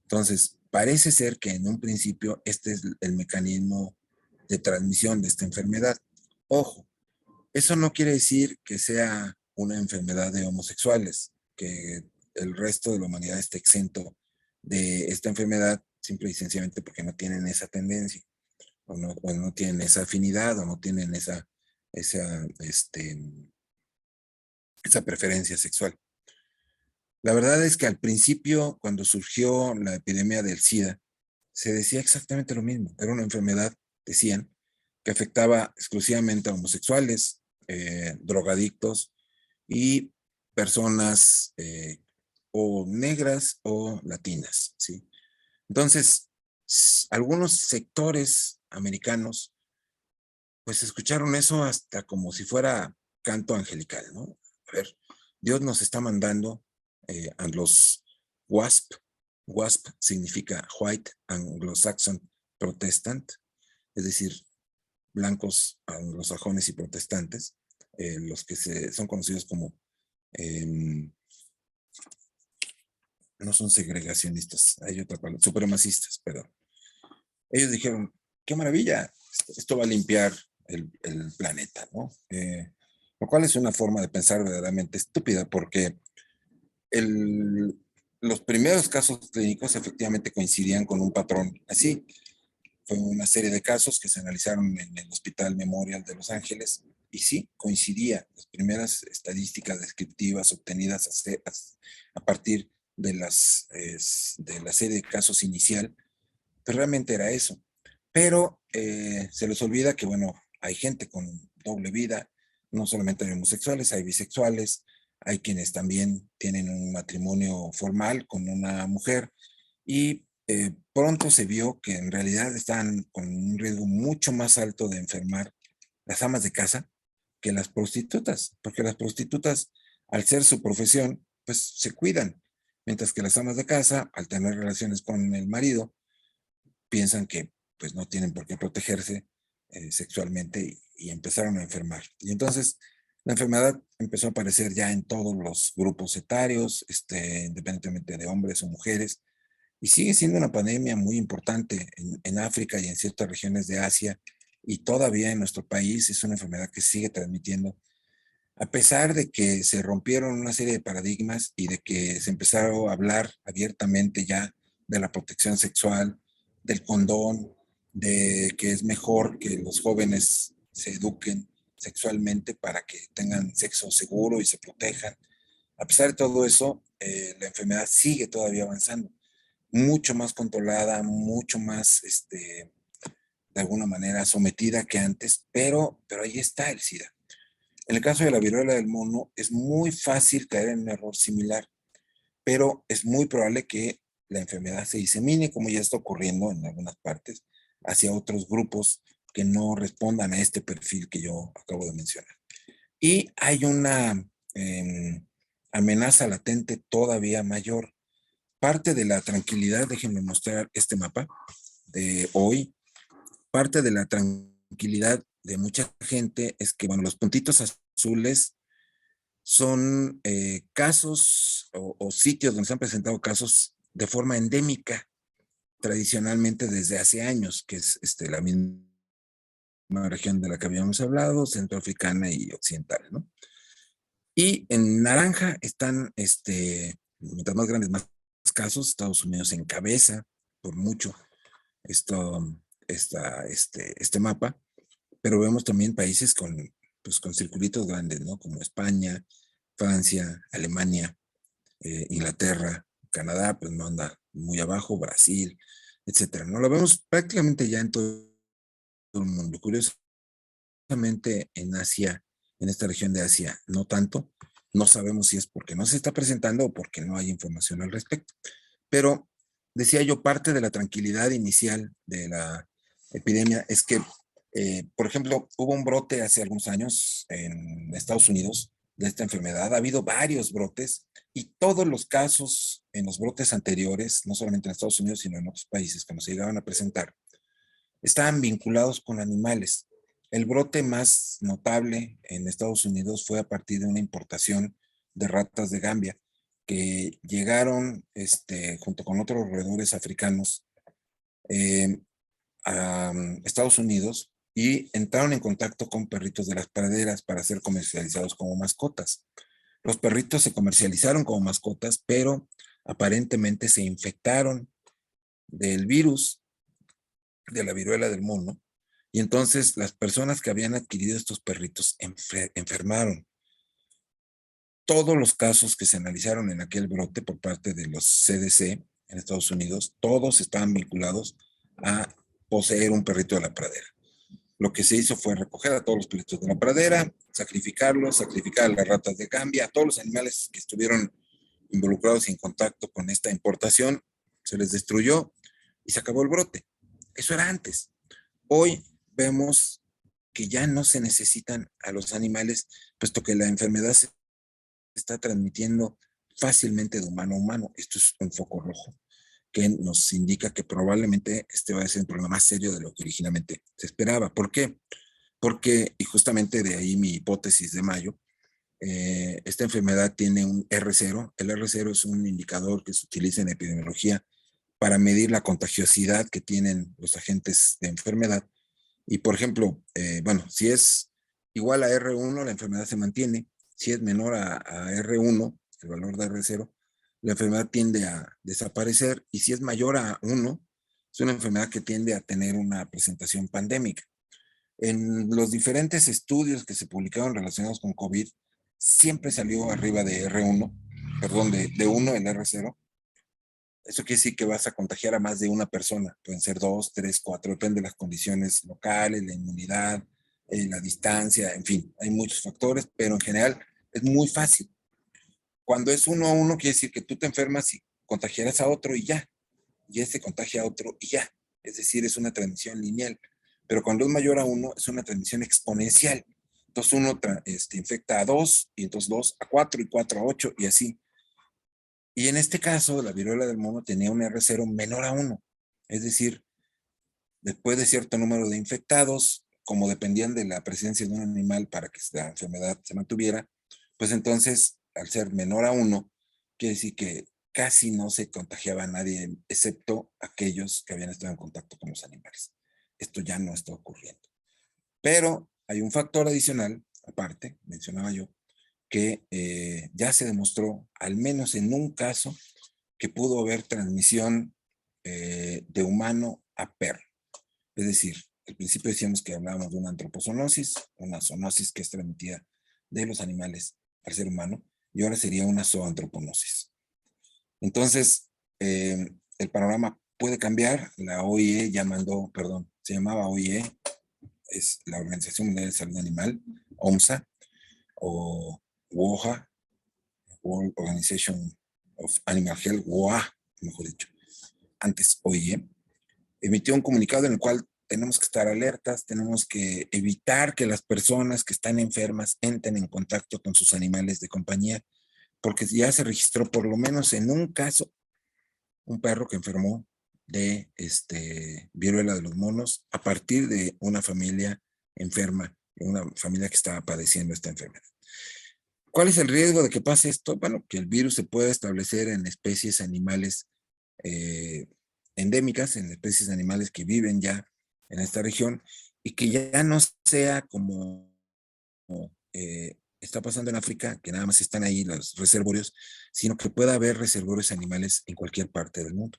Entonces, parece ser que en un principio este es el mecanismo de transmisión de esta enfermedad. Ojo, eso no quiere decir que sea una enfermedad de homosexuales, que el resto de la humanidad esté exento de esta enfermedad simple y sencillamente porque no tienen esa tendencia, o no tienen esa afinidad, o no tienen esa, esa preferencia sexual. La verdad es que al principio, cuando surgió la epidemia del SIDA, se decía exactamente lo mismo. Era una enfermedad, decían, que afectaba exclusivamente a homosexuales, drogadictos y personas o negras o latinas, ¿sí? Entonces, algunos sectores americanos, pues escucharon eso hasta como si fuera canto angelical, ¿no? A ver, Dios nos está mandando a los WASP. WASP significa White Anglo-Saxon Protestant, es decir, blancos anglosajones y protestantes, los que son conocidos como, no son segregacionistas, hay otra palabra, supremacistas, perdón. Ellos dijeron, qué maravilla, esto va a limpiar el planeta, ¿no? Lo cual es una forma de pensar verdaderamente estúpida, porque los primeros casos clínicos efectivamente coincidían con un patrón así. Fue una serie de casos que se analizaron en el Hospital Memorial de Los Ángeles y sí, coincidía. Las primeras estadísticas descriptivas obtenidas a partir de la serie de casos inicial, pues realmente era eso. Pero se les olvida que, bueno, hay gente con doble vida, no solamente hay homosexuales, hay bisexuales, hay quienes también tienen un matrimonio formal con una mujer y pronto se vio que en realidad están con un riesgo mucho más alto de enfermar las amas de casa que las prostitutas, porque las prostitutas, al ser su profesión, pues se cuidan, mientras que las amas de casa, al tener relaciones con el marido, piensan que pues no tienen por qué protegerse sexualmente y empezaron a enfermar. Y entonces la enfermedad empezó a aparecer ya en todos los grupos etarios, independientemente de hombres o mujeres, y sigue siendo una pandemia muy importante en África y en ciertas regiones de Asia, y todavía en nuestro país es una enfermedad que sigue transmitiendo, a pesar de que se rompieron una serie de paradigmas y de que se empezaron a hablar abiertamente ya de la protección sexual, del condón, de que es mejor que los jóvenes se eduquen sexualmente para que tengan sexo seguro y se protejan. A pesar de todo eso, la enfermedad sigue todavía avanzando, mucho más controlada, mucho más, de alguna manera, sometida que antes, pero ahí está el SIDA. En el caso de la viruela del mono, es muy fácil caer en un error similar, pero es muy probable que la enfermedad se disemine, como ya está ocurriendo en algunas partes, hacia otros grupos que no respondan a este perfil que yo acabo de mencionar. Y hay una amenaza latente todavía mayor. Parte de la tranquilidad, déjenme mostrar este mapa de hoy, parte de la tranquilidad de mucha gente es que, bueno, los puntitos azules son casos o sitios donde se han presentado casos de forma endémica, tradicionalmente desde hace años, que es la misma región de la que habíamos hablado, centroafricana y occidental, ¿no? Y en naranja están, mientras más grandes, más casos, Estados Unidos encabeza por mucho este mapa, pero vemos también países con circulitos grandes, ¿no? Como España, Francia, Alemania, Inglaterra, Canadá, pues no anda muy abajo, Brasil, etcétera. No lo vemos prácticamente ya en todo el mundo. Curiosamente en Asia, en esta región de Asia, no tanto. No sabemos si es porque no se está presentando o porque no hay información al respecto. Pero decía yo, parte de la tranquilidad inicial de la epidemia es que, por ejemplo, hubo un brote hace algunos años en Estados Unidos de esta enfermedad. Ha habido varios brotes y todos los casos en los brotes anteriores, no solamente en Estados Unidos, sino en otros países cuando se llegaban a presentar, estaban vinculados con animales. El brote más notable en Estados Unidos fue a partir de una importación de ratas de Gambia que llegaron junto con otros roedores africanos eh, a Estados Unidos y entraron en contacto con perritos de las praderas para ser comercializados como mascotas. Los perritos se comercializaron como mascotas, pero aparentemente se infectaron del virus de la viruela del mono. Y entonces las personas que habían adquirido estos perritos enfermaron. Todos los casos que se analizaron en aquel brote por parte de los CDC en Estados Unidos, todos estaban vinculados a poseer un perrito de la pradera. Lo que se hizo fue recoger a todos los perritos de la pradera, sacrificarlos, sacrificar a las ratas de Gambia, a todos los animales que estuvieron involucrados y en contacto con esta importación, se les destruyó y se acabó el brote. Eso era antes. Hoy vemos que ya no se necesitan a los animales, puesto que la enfermedad se está transmitiendo fácilmente de humano a humano. Esto es un foco rojo que nos indica que probablemente este va a ser un problema más serio de lo que originalmente se esperaba. ¿Por qué? Porque, y justamente de ahí mi hipótesis de mayo, esta enfermedad tiene un R0. El R0 es un indicador que se utiliza en epidemiología para medir la contagiosidad que tienen los agentes de enfermedad. Y, por ejemplo, bueno, si es igual a R1, la enfermedad se mantiene. Si es menor a R1, el valor de R0, la enfermedad tiende a desaparecer. Y si es mayor a 1, es una enfermedad que tiende a tener una presentación pandémica. En los diferentes estudios que se publicaron relacionados con COVID, siempre salió arriba de R1, perdón, de 1 el R0. Eso quiere decir que vas a contagiar a más de una persona. Pueden ser 2, 3, 4, depende de las condiciones locales, la inmunidad, la distancia, en fin, hay muchos factores, pero en general es muy fácil. Cuando es 1 a 1, quiere decir que tú te enfermas y contagiarás a otro y ya, y ese contagia a otro y ya. Es decir, es una transmisión lineal. Pero cuando es mayor a 1, es una transmisión exponencial. Entonces uno infecta a 2, y entonces 2 a 4, y 4 a 8, y así. Y en este caso, la viruela del mono tenía un R0 menor a 1. Es decir, después de cierto número de infectados, como dependían de la presencia de un animal para que la enfermedad se mantuviera, pues entonces, al ser menor a 1, quiere decir que casi no se contagiaba a nadie, excepto aquellos que habían estado en contacto con los animales. Esto ya no está ocurriendo. Pero hay un factor adicional, aparte, mencionaba yo, que ya se demostró, al menos en un caso, que pudo haber transmisión de humano a perro. Es decir, al principio decíamos que hablábamos de una antropozoonosis, una zoonosis que es transmitida de los animales al ser humano, y ahora sería una zoontroponosis. Entonces, el panorama puede cambiar. La OIE ya mandó, perdón, se llamaba OIE, es la Organización Mundial de Salud Animal, OMSA, o WOHA, World Organization of Animal Health, WOA, mejor dicho, antes OIE, emitió un comunicado en el cual tenemos que estar alertas, tenemos que evitar que las personas que están enfermas entren en contacto con sus animales de compañía, porque ya se registró por lo menos en un caso un perro que enfermó de viruela de los monos a partir de una familia enferma, una familia que estaba padeciendo esta enfermedad. ¿Cuál es el riesgo de que pase esto? Bueno, que el virus se pueda establecer en especies animales endémicas, en especies animales que viven ya en esta región y que ya no sea como está pasando en África, que nada más están ahí los reservorios, sino que pueda haber reservorios animales en cualquier parte del mundo.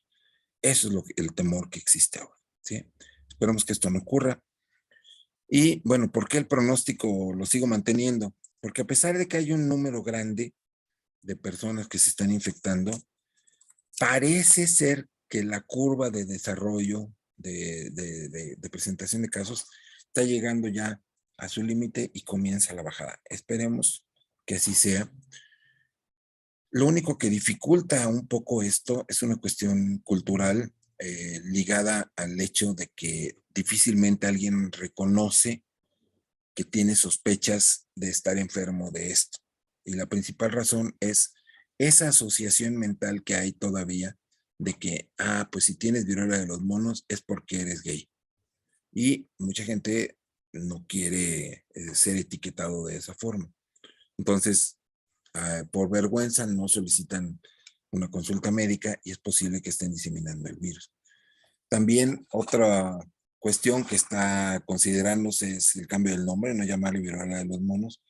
Eso es el temor que existe ahora. ¿sí? Esperemos que esto no ocurra. Y bueno, ¿por qué el pronóstico lo sigo manteniendo? Porque a pesar de que hay un número grande de personas que se están infectando, parece ser que la curva de desarrollo de presentación de casos está llegando ya a su límite y comienza la bajada. Esperemos que así sea. Lo único que dificulta un poco esto es una cuestión cultural ligada al hecho de que difícilmente alguien reconoce que tiene sospechas de estar enfermo de esto. Y la principal razón es esa asociación mental que hay todavía de que, pues si tienes viruela de los monos es porque eres gay. Y mucha gente no quiere ser etiquetado de esa forma. Entonces, por vergüenza no solicitan una consulta médica y es posible que estén diseminando el virus. También otra cuestión que está considerándose es el cambio del nombre, no llamarle viruela de los monos,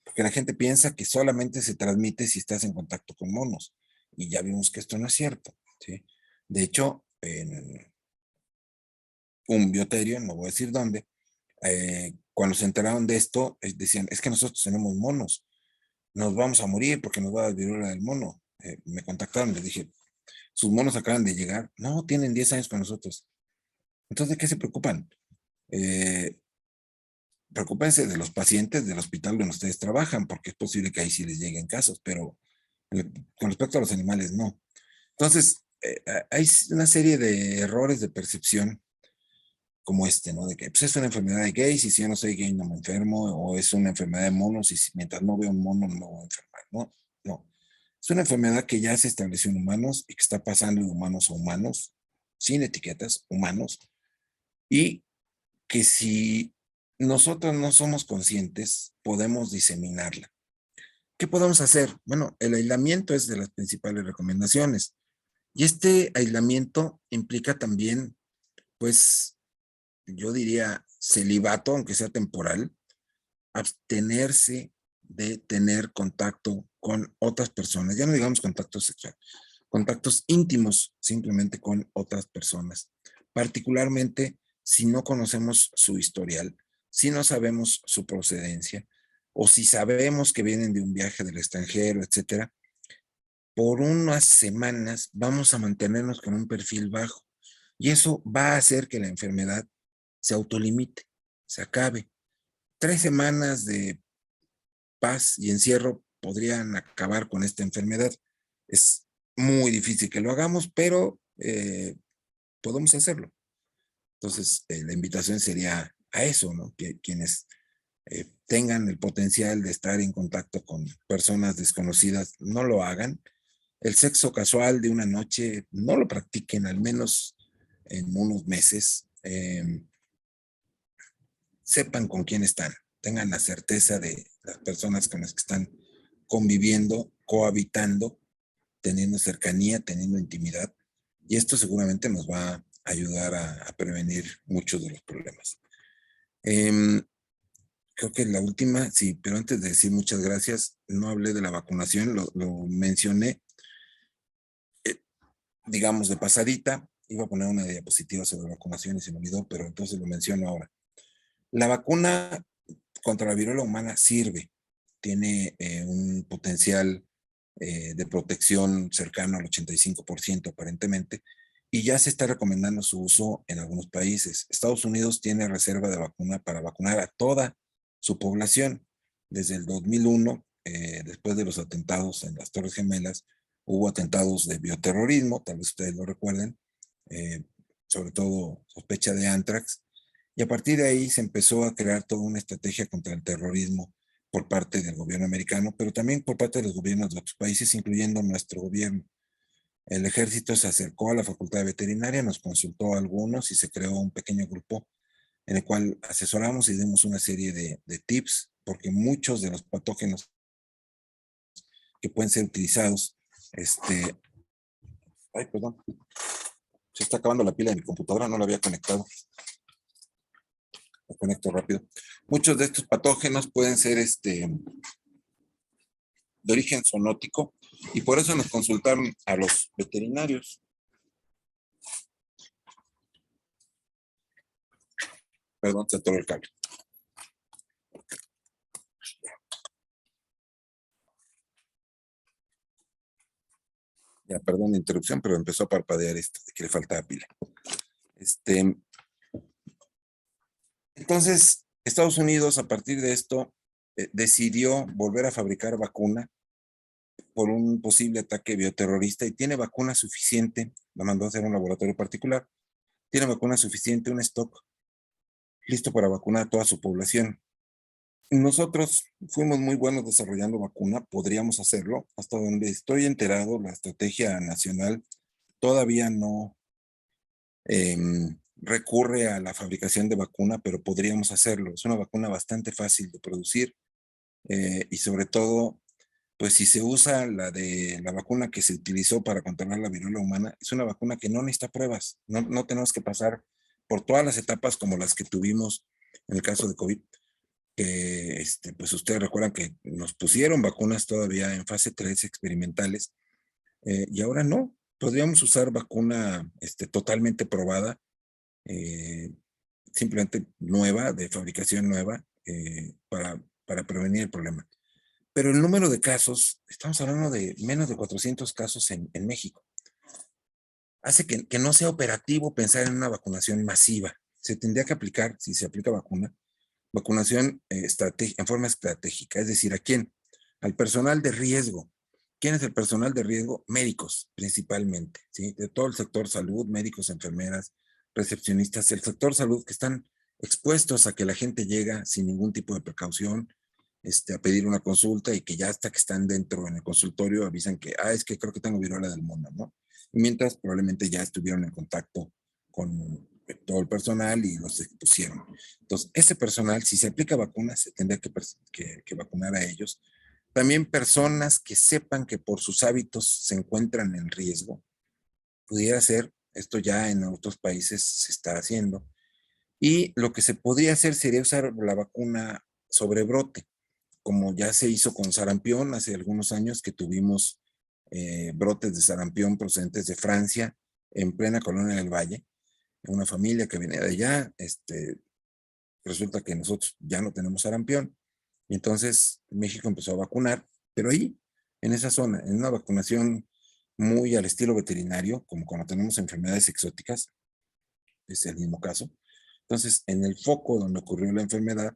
porque la gente piensa que solamente se transmite si estás en contacto con monos, y ya vimos que esto no es cierto, ¿sí? De hecho, en un bioterio, no voy a decir dónde, cuando se enteraron de esto, decían, es que nosotros tenemos monos, nos vamos a morir porque nos va a dar viruela del mono. Me contactaron, les dije, sus monos acaban de llegar, no, tienen 10 años con nosotros. Entonces, ¿de qué se preocupan? Eh, Preocúpense de los pacientes del hospital donde ustedes trabajan, porque es posible que ahí sí les lleguen casos, pero con respecto a los animales, no. Entonces, hay una serie de errores de percepción como este, ¿no? De que pues, es una enfermedad de gays y si yo no soy gay no me enfermo, o es una enfermedad de monos y si, mientras no veo un mono no me voy a enfermar, ¿no? No. Es una enfermedad que ya se estableció en humanos y que está pasando de humanos a humanos, sin etiquetas, humanos, y que si nosotros no somos conscientes, podemos diseminarla. ¿Qué podemos hacer? Bueno, el aislamiento es de las principales recomendaciones. Y este aislamiento implica también, pues, yo diría celibato, aunque sea temporal, abstenerse de tener contacto con otras personas. Ya no digamos contacto sexual, contactos íntimos simplemente con otras personas. Particularmente si no conocemos su historial, si no sabemos su procedencia, o si sabemos que vienen de un viaje del extranjero, etcétera, por unas semanas vamos a mantenernos con un perfil bajo. Y eso va a hacer que la enfermedad se autolimite, se acabe. 3 semanas de paz y encierro podrían acabar con esta enfermedad. Es muy difícil que lo hagamos, pero podemos hacerlo. Entonces, la invitación sería a eso, ¿no? Que quienes tengan el potencial de estar en contacto con personas desconocidas, no lo hagan. El sexo casual de una noche, no lo practiquen, al menos en unos meses. Sepan con quién están, tengan la certeza de las personas con las que están conviviendo, cohabitando, teniendo cercanía, teniendo intimidad, y esto seguramente nos va a ayudar a prevenir muchos de los problemas. Creo que la última, sí, pero antes de decir muchas gracias, no hablé de la vacunación, lo mencioné, digamos, de pasadita. Iba a poner una diapositiva sobre vacunación y se me olvidó, pero entonces lo menciono ahora. La vacuna contra la viruela humana sirve, tiene un potencial de protección cercano al 85% aparentemente, y ya se está recomendando su uso en algunos países. Estados Unidos tiene reserva de vacuna para vacunar a toda su población. Desde el 2001, después de los atentados en las Torres Gemelas, hubo atentados de bioterrorismo, tal vez ustedes lo recuerden, eh, sobre todo sospecha de anthrax, y a partir de ahí se empezó a crear toda una estrategia contra el terrorismo por parte del gobierno americano, pero también por parte de los gobiernos de otros países, incluyendo nuestro gobierno. El ejército se acercó a la facultad de veterinaria, nos consultó a algunos y se creó un pequeño grupo en el cual asesoramos y dimos una serie de tips, porque muchos de los patógenos que pueden ser utilizados, ay, perdón, se está acabando la pila de mi computadora, no la había conectado. Lo conecto rápido. Muchos de estos patógenos pueden ser de origen zoonótico y por eso nos consultaron a los veterinarios. Perdón, se atoró el cable. Ya, perdón la interrupción, pero empezó a parpadear esto, de que le faltaba pila. Entonces, Estados Unidos, a partir de esto, decidió volver a fabricar vacuna por un posible ataque bioterrorista y tiene vacuna suficiente, la mandó a hacer un laboratorio particular, tiene vacuna suficiente, un stock listo para vacunar a toda su población. Nosotros fuimos muy buenos desarrollando vacuna, podríamos hacerlo. Hasta donde estoy enterado, la estrategia nacional todavía no recurre a la fabricación de vacuna, pero podríamos hacerlo. Es una vacuna bastante fácil de producir y sobre todo, pues si se usa la vacuna que se utilizó para controlar la viruela humana, es una vacuna que no necesita pruebas. No tenemos que pasar por todas las etapas como las que tuvimos en el caso de COVID. Pues ustedes recuerdan que nos pusieron vacunas todavía en fase 3 experimentales y ahora no. Podríamos usar vacuna totalmente probada, simplemente nueva, de fabricación nueva, para prevenir el problema. Pero el número de casos, estamos hablando de menos de 400 casos en México. Hace que no sea operativo pensar en una vacunación masiva. Se tendría que aplicar, si se aplica vacunación en forma estratégica. Es decir, ¿a quién? Al personal de riesgo. ¿Quién es el personal de riesgo? Médicos, principalmente, ¿sí? De todo el sector salud, médicos, enfermeras, recepcionistas, el sector salud que están expuestos a que la gente llega sin ningún tipo de precaución, a pedir una consulta y que ya hasta que están dentro en el consultorio avisan que, es que creo que tengo viruela del mono, ¿no? Y mientras probablemente ya estuvieron en contacto con todo el personal y los expusieron. Entonces, ese personal, si se aplica vacuna, se tendría que vacunar a ellos. También personas que sepan que por sus hábitos se encuentran en riesgo. Pudiera ser, esto ya en otros países se está haciendo. Y lo que se podría hacer sería usar la vacuna sobre brote, como ya se hizo con sarampión hace algunos años que tuvimos brotes de sarampión procedentes de Francia en plena Colonia del Valle, una familia que venía de allá, resulta que nosotros ya no tenemos sarampión, y entonces México empezó a vacunar, pero ahí, en esa zona, en una vacunación muy al estilo veterinario, como cuando tenemos enfermedades exóticas, es el mismo caso. Entonces, en el foco donde ocurrió la enfermedad,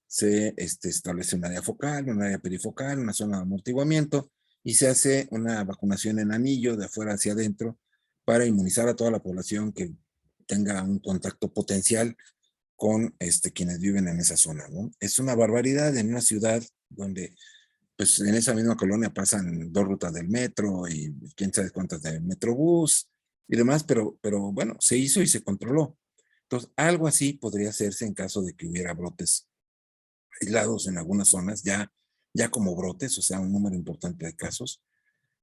se establece un área focal, un área perifocal, una zona de amortiguamiento, y se hace una vacunación en anillo de afuera hacia adentro para inmunizar a toda la población que tenga un contacto potencial con quienes viven en esa zona, ¿no? Es una barbaridad en una ciudad donde, pues en esa misma colonia pasan 2 rutas del metro y quién sabe cuántas de metrobús y demás, pero bueno, se hizo y se controló. Entonces, algo así podría hacerse en caso de que hubiera brotes aislados en algunas zonas, ya como brotes, o sea, un número importante de casos,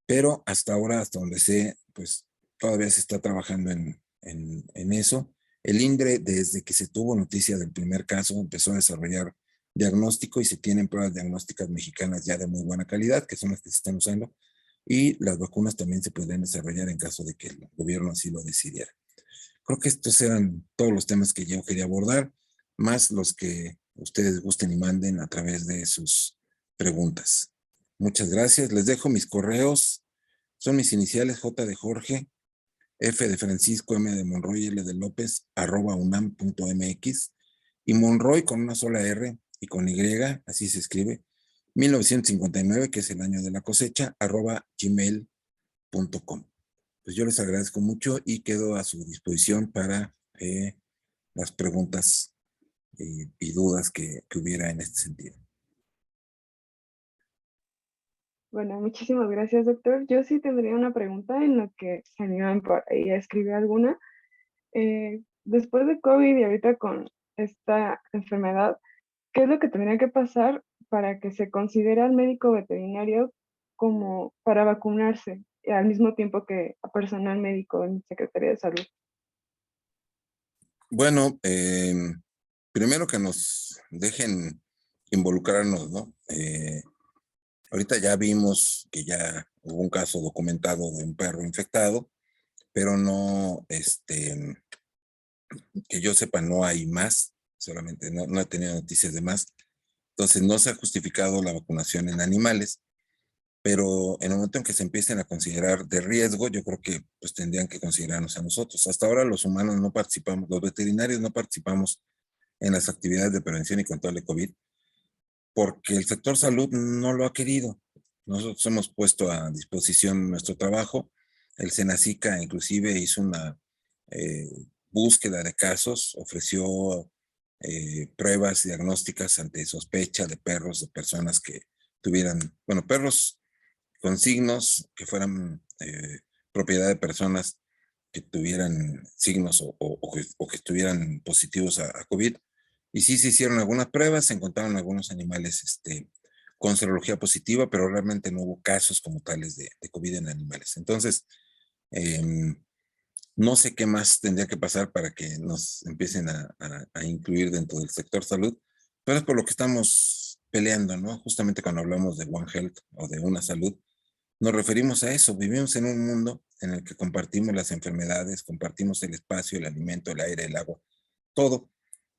pero hasta ahora, hasta donde sé, pues todavía se está trabajando en eso. El INDRE, desde que se tuvo noticia del primer caso, empezó a desarrollar diagnóstico y se tienen pruebas diagnósticas mexicanas ya de muy buena calidad, que son las que se están usando, y las vacunas también se podrían desarrollar en caso de que el gobierno así lo decidiera. Creo que estos eran todos los temas que yo quería abordar, más los que ustedes gusten y manden a través de sus preguntas. Muchas gracias. Les dejo mis correos. Son mis iniciales: J de Jorge, F de Francisco, M de Monroy, L de López, @unam.mx, y Monroy con una sola R y con Y, así se escribe, 1959, que es el año de la cosecha, @gmail.com. Pues yo les agradezco mucho y quedo a su disposición para las preguntas y dudas que hubiera en este sentido. Bueno, muchísimas gracias, doctor. Yo sí tendría una pregunta en lo que se animan por ahí a escribir alguna. Después de COVID y ahorita con esta enfermedad, ¿qué es lo que tendría que pasar para que se considere al médico veterinario como para vacunarse al mismo tiempo que a personal médico en Secretaría de Salud? Bueno, primero que nos dejen involucrarnos, ¿no? Ahorita ya vimos que ya hubo un caso documentado de un perro infectado, pero no, que yo sepa, no hay más. solamente no he tenido noticias de más. Entonces no se ha justificado la vacunación en animales, pero en el momento en que se empiecen a considerar de riesgo, yo creo que pues tendrían que considerarnos a nosotros. Hasta ahora los humanos no participamos, los veterinarios no participamos en las actividades de prevención y control de COVID, porque el sector salud no lo ha querido. Nosotros hemos puesto a disposición nuestro trabajo. El Senacica inclusive hizo una eh, búsqueda de casos, ofreció pruebas diagnósticas ante sospecha de perros, de personas que tuvieran, bueno, perros con signos que fueran propiedad de personas que tuvieran signos o que estuvieran positivos a COVID. Y sí se hicieron algunas pruebas, se encontraron algunos animales con serología positiva, pero realmente no hubo casos como tales de COVID en animales. Entonces, eh, no sé qué más tendría que pasar para que nos empiecen a incluir dentro del sector salud, pero es por lo que estamos peleando, ¿no? Justamente cuando hablamos de One Health o de una salud, nos referimos a eso. Vivimos en un mundo en el que compartimos las enfermedades, compartimos el espacio, el alimento, el aire, el agua, todo.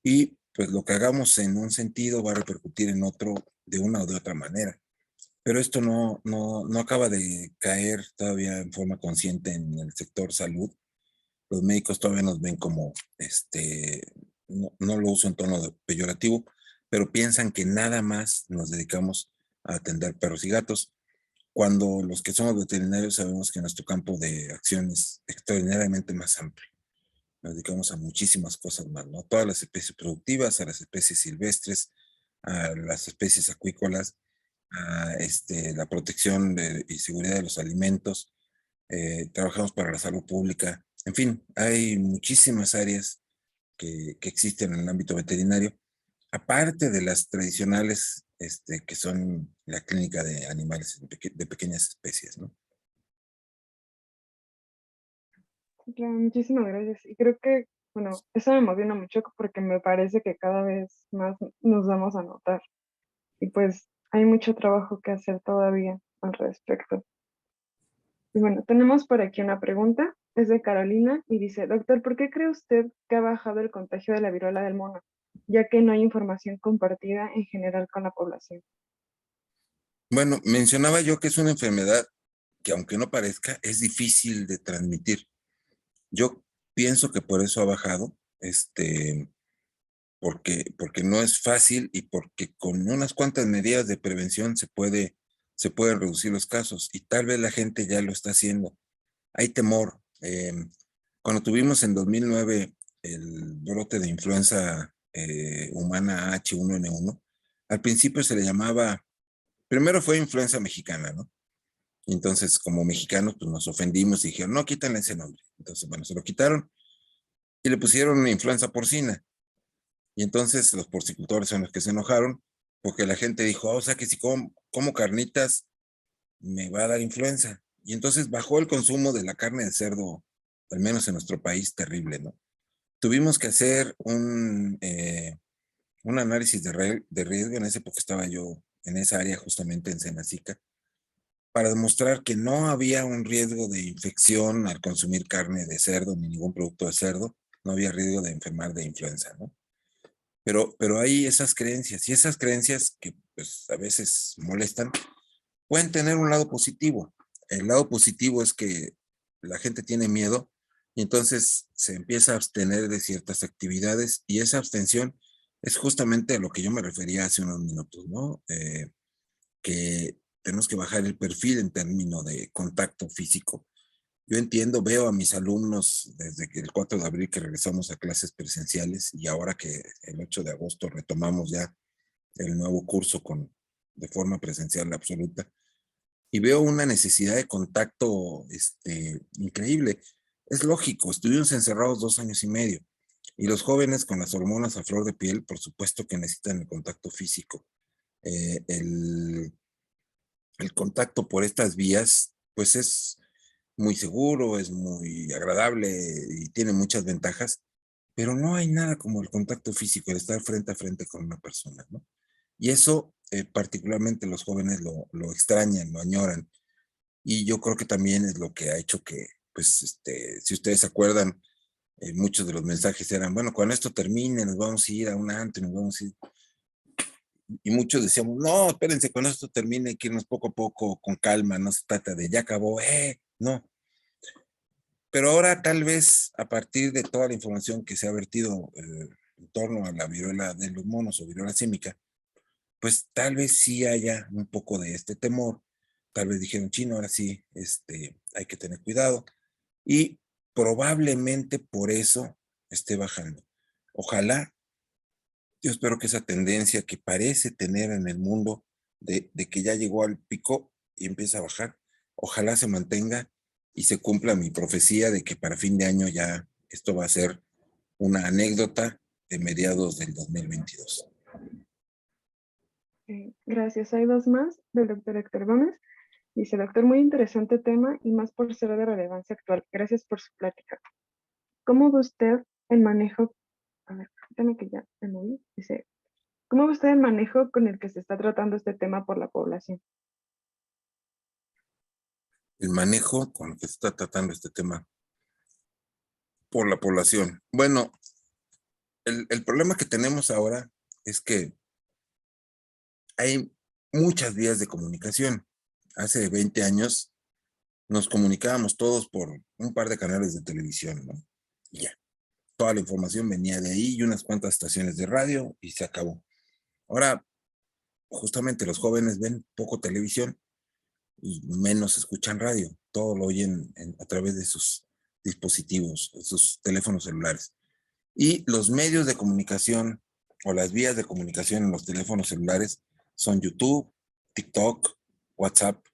Y pues lo que hagamos en un sentido va a repercutir en otro de una o de otra manera. Pero esto no acaba de caer todavía en forma consciente en el sector salud. Los médicos todavía nos ven como, no lo uso en tono peyorativo, pero piensan que nada más nos dedicamos a atender perros y gatos, cuando los que somos veterinarios sabemos que nuestro campo de acción es extraordinariamente más amplio. Nos dedicamos a muchísimas cosas más, ¿no? Todas las especies productivas, a las especies silvestres, a las especies acuícolas, a la protección y seguridad de los alimentos. Trabajamos para la salud pública. En fin, hay muchísimas áreas que existen en el ámbito veterinario, aparte de las tradicionales, que son la clínica de animales de pequeñas especies, ¿no? Claro, muchísimas gracias. Y creo que, bueno, eso me emociona mucho porque me parece que cada vez más nos vamos a notar. Y pues hay mucho trabajo que hacer todavía al respecto. Y bueno, tenemos por aquí una pregunta. Es de Carolina y dice, doctor, ¿por qué cree usted que ha bajado el contagio de la viruela del mono, ya que no hay información compartida en general con la población? Bueno, mencionaba yo que es una enfermedad que aunque no parezca, es difícil de transmitir. Yo pienso que por eso ha bajado, porque no es fácil y porque con unas cuantas medidas de prevención se pueden reducir los casos y tal vez la gente ya lo está haciendo. Hay temor. Cuando tuvimos en 2009 el brote de influenza humana H1N1, al principio se le llamaba, primero fue influenza mexicana, ¿no? Y entonces, como mexicanos, pues nos ofendimos y dijeron, no, quítanle ese nombre. Entonces, bueno, se lo quitaron y le pusieron influenza porcina. Y entonces los porcicultores son los que se enojaron porque la gente dijo, o sea que si como carnitas me va a dar influenza. Y entonces bajó el consumo de la carne de cerdo, al menos en nuestro país, terrible, ¿no? Tuvimos que hacer un análisis de riesgo, en esa época estaba yo en esa área justamente en Senacica, para demostrar que no había un riesgo de infección al consumir carne de cerdo ni ningún producto de cerdo, no había riesgo de enfermar de influenza, ¿no? Pero hay esas creencias y esas creencias que pues a veces molestan, pueden tener un lado positivo. El lado positivo es que la gente tiene miedo y entonces se empieza a abstener de ciertas actividades y esa abstención es justamente a lo que yo me refería hace unos minutos, ¿no? Que tenemos que bajar el perfil en términos de contacto físico. Yo entiendo, veo a mis alumnos desde que el 4 de abril que regresamos a clases presenciales y ahora que el 8 de agosto retomamos ya el nuevo curso de forma presencial absoluta y veo una necesidad de contacto increíble. Es lógico, estuvimos encerrados 2 años y medio y los jóvenes con las hormonas a flor de piel, por supuesto que necesitan el contacto físico. Eh, el, el contacto por estas vías, pues es muy seguro, es muy agradable y tiene muchas ventajas, pero no hay nada como el contacto físico, el estar frente a frente con una persona, ¿no? Y eso particularmente los jóvenes lo extrañan, lo añoran. Y yo creo que también es lo que ha hecho que, pues, si ustedes se acuerdan, Muchos de los mensajes eran, bueno, cuando esto termine nos vamos a ir a un antro, nos vamos a ir. Y muchos decíamos, no, espérense, cuando esto termine hay que irnos poco a poco, con calma, no se trata de ya acabó, no. Pero ahora tal vez a partir de toda la información que se ha vertido en torno a la viruela de los monos o viruela símica, pues tal vez sí haya un poco de este temor. Tal vez dijeron, chino, ahora sí, hay que tener cuidado. Y probablemente por eso esté bajando. Ojalá, yo espero que esa tendencia que parece tener en el mundo de que ya llegó al pico y empieza a bajar, ojalá se mantenga y se cumpla mi profecía de que para fin de año ya esto va a ser una anécdota de mediados del 2022. Gracias. Hay dos más del doctor Héctor Gómez. Dice, doctor, muy interesante tema y más por ser de relevancia actual. Gracias por su plática. ¿Cómo ve usted el manejo? A ver, permítame que ya me moví. Dice, ¿cómo ve usted el manejo con el que se está tratando este tema por la población? El manejo con el que se está tratando este tema por la población. Bueno, el problema que tenemos ahora es que hay muchas vías de comunicación. Hace 20 años nos comunicábamos todos por un par de canales de televisión, ¿no? Y ya, toda la información venía de ahí y unas cuantas estaciones de radio y se acabó. Ahora, justamente los jóvenes ven poco televisión y menos escuchan radio. Todo lo oyen a través de sus dispositivos, sus teléfonos celulares. Y los medios de comunicación o las vías de comunicación en los teléfonos celulares son YouTube, TikTok, WhatsApp.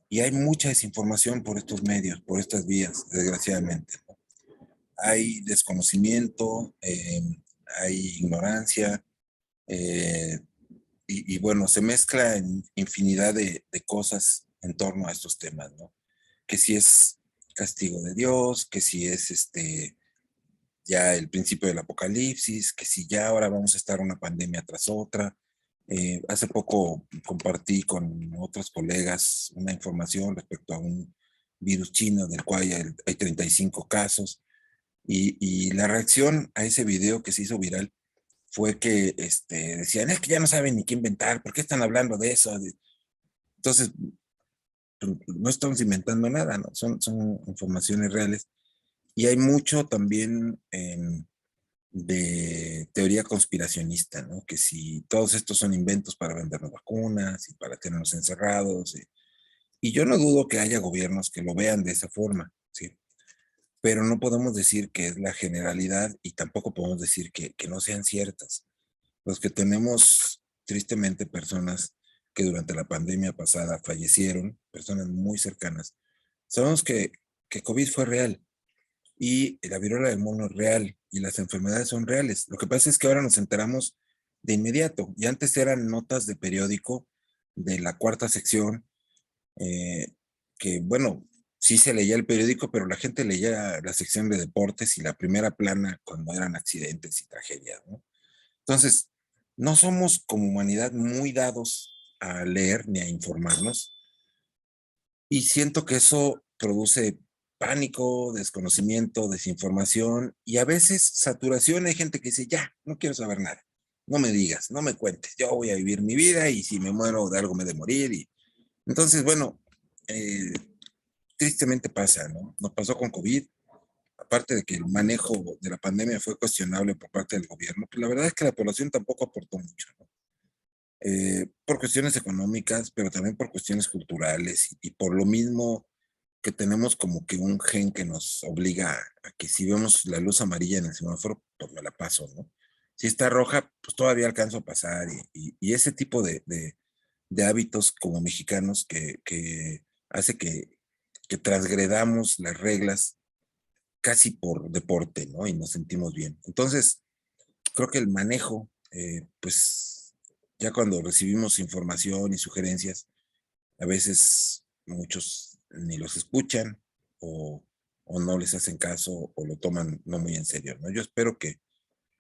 Y hay mucha desinformación por estos medios, por estas vías, desgraciadamente. Hay desconocimiento, hay ignorancia, eh, y bueno, se mezcla en infinidad de cosas en torno a estos temas, ¿no? Que si es castigo de Dios, que si es ya el principio del apocalipsis, que si ya ahora vamos a estar una pandemia tras otra. Hace poco compartí con otros colegas una información respecto a un virus chino del cual hay 35 casos y la reacción a ese video que se hizo viral fue que decían, es que ya no saben ni qué inventar, ¿por qué están hablando de eso? Entonces, pues, no estamos inventando nada, ¿no? Son informaciones reales. Y hay mucho también de teoría conspiracionista, ¿no? Que si todos estos son inventos para vendernos vacunas y para tenernos encerrados. Y yo no dudo que haya gobiernos que lo vean de esa forma, ¿sí? Pero no podemos decir que es la generalidad y tampoco podemos decir que no sean ciertas. Los que tenemos tristemente personas que durante la pandemia pasada fallecieron, personas muy cercanas, sabemos que COVID fue real y la viruela del mono es real y las enfermedades son reales. Lo que pasa es que ahora nos enteramos de inmediato y antes eran notas de periódico de la cuarta sección, eh, que bueno, sí se leía el periódico, pero la gente leía la sección de deportes y la primera plana cuando eran accidentes y tragedias, ¿no? Entonces, no somos como humanidad muy dados a leer ni a informarnos y siento que eso produce pánico, desconocimiento, desinformación y a veces saturación. Hay gente que dice, ya, no quiero saber nada, no me digas, no me cuentes, yo voy a vivir mi vida y si me muero de algo me he de morir. Y entonces, bueno, eh, tristemente pasa, ¿no? Nos pasó con COVID, aparte de que el manejo de la pandemia fue cuestionable por parte del gobierno, pues la verdad es que la población tampoco aportó mucho, ¿no? Por cuestiones económicas, pero también por cuestiones culturales y por lo mismo que tenemos como que un gen que nos obliga a que si vemos la luz amarilla en el semáforo, pues me la paso, ¿no? Si está roja, pues todavía alcanzo a pasar y ese tipo de hábitos como mexicanos que hace que transgredamos las reglas casi por deporte, ¿no? Y nos sentimos bien. Entonces, creo que el manejo, pues ya cuando recibimos información y sugerencias, a veces muchos ni los escuchan o, o no les hacen caso o lo toman no muy en serio, ¿no? Yo espero que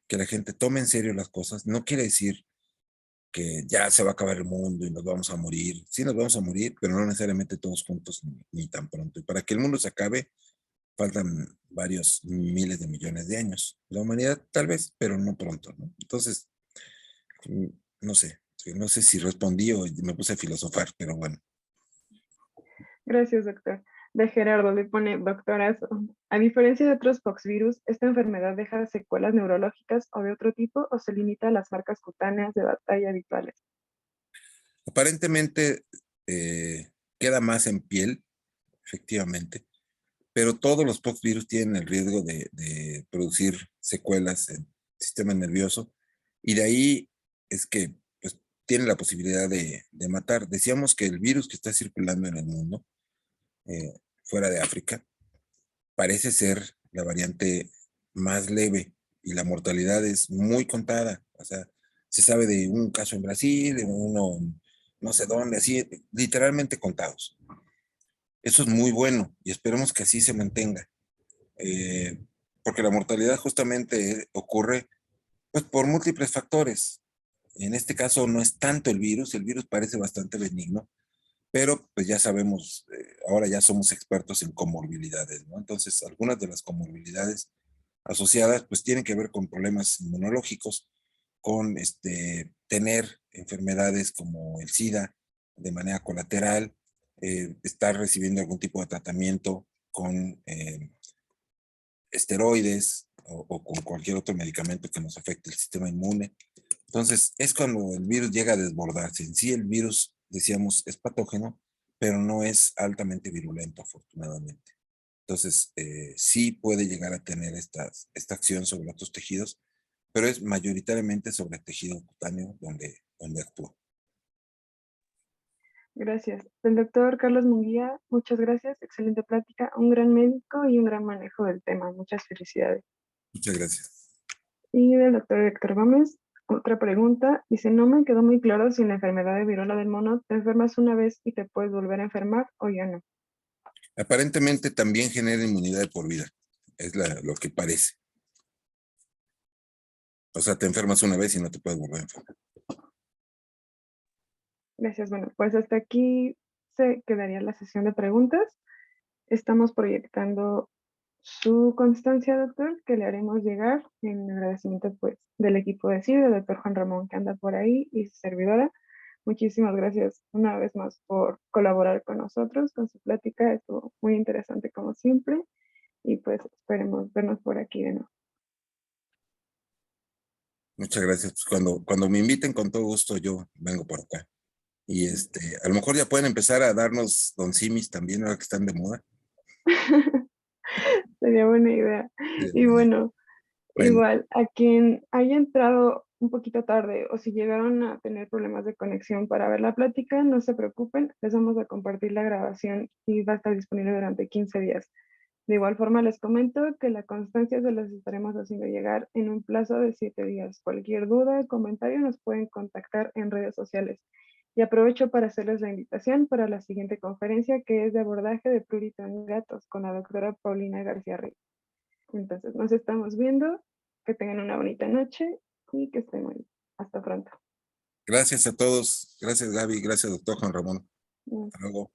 la gente tome en serio las cosas. No quiere decir que ya se va a acabar el mundo y nos vamos a morir. Sí nos vamos a morir, pero no necesariamente todos juntos ni tan pronto. Y para que el mundo se acabe, faltan varios miles de millones de años. La humanidad tal vez, pero no pronto, ¿no? Entonces, no sé, no sé si respondí o me puse a filosofar, pero bueno. Gracias, doctor. De Gerardo le pone doctorazo. A diferencia de otros poxvirus, ¿esta enfermedad deja secuelas neurológicas o de otro tipo o se limita a las marcas cutáneas de batalla habituales? Aparentemente queda más en piel, efectivamente, pero todos los poxvirus tienen el riesgo de producir secuelas en el sistema nervioso y de ahí es que pues, tiene la posibilidad de matar. Decíamos que el virus que está circulando en el mundo, fuera de África, parece ser la variante más leve y la mortalidad es muy contada. O sea, se sabe de un caso en Brasil, de uno no sé dónde, así, literalmente contados. Eso es muy bueno y esperemos que así se mantenga, eh, porque la mortalidad justamente ocurre pues, por múltiples factores. En este caso no es tanto el virus parece bastante benigno, pero pues ya sabemos, ahora ya somos expertos en comorbilidades, ¿no? Entonces, algunas de las comorbilidades asociadas pues tienen que ver con problemas inmunológicos, con tener enfermedades como el SIDA de manera colateral, estar recibiendo algún tipo de tratamiento con esteroides o con cualquier otro medicamento que nos afecte el sistema inmune. Entonces, es cuando el virus llega a desbordarse. En sí, el virus, decíamos, es patógeno, pero no es altamente virulento, afortunadamente. Entonces, sí puede llegar a tener esta acción sobre otros tejidos, pero es mayoritariamente sobre el tejido cutáneo donde actúa. Gracias. El doctor Carlos Munguía, muchas gracias. Excelente plática. Un gran médico y un gran manejo del tema. Muchas felicidades. Muchas gracias. Y del doctor Héctor Gómez, otra pregunta. Dice, no me quedó muy claro si en la enfermedad de viruela del mono te enfermas una vez y te puedes volver a enfermar o ya no. Aparentemente también genera inmunidad de por vida. Es lo que parece. O sea, te enfermas una vez y no te puedes volver a enfermar. Gracias. Bueno, pues hasta aquí se quedaría la sesión de preguntas. Estamos proyectando su constancia, doctor, que le haremos llegar en agradecimiento pues del equipo de CIDE, del doctor Juan Ramón que anda por ahí y su servidora. Muchísimas gracias una vez más por colaborar con nosotros, con su plática. Estuvo muy interesante como siempre y pues esperemos vernos por aquí de nuevo. Muchas gracias. Pues cuando me inviten, con todo gusto, yo vengo por acá. Y a lo mejor ya pueden empezar a darnos Don Simis también, ahora que están de moda. Sería buena idea. Y bueno, Bueno, igual, a quien haya entrado un poquito tarde o si llegaron a tener problemas de conexión para ver la plática, no se preocupen, les vamos a compartir la grabación y va a estar disponible durante 15 días. De igual forma, les comento que la constancia se las estaremos haciendo llegar en un plazo de 7 días. Cualquier duda, comentario, nos pueden contactar en redes sociales. Y aprovecho para hacerles la invitación para la siguiente conferencia, que es de abordaje de prurito en gatos con la doctora Paulina García Reyes. Entonces, nos estamos viendo. Que tengan una bonita noche y que estén muy bien. Hasta pronto. gracias a todos. Gracias, Gaby. Gracias, doctor Juan Ramón. Hasta luego.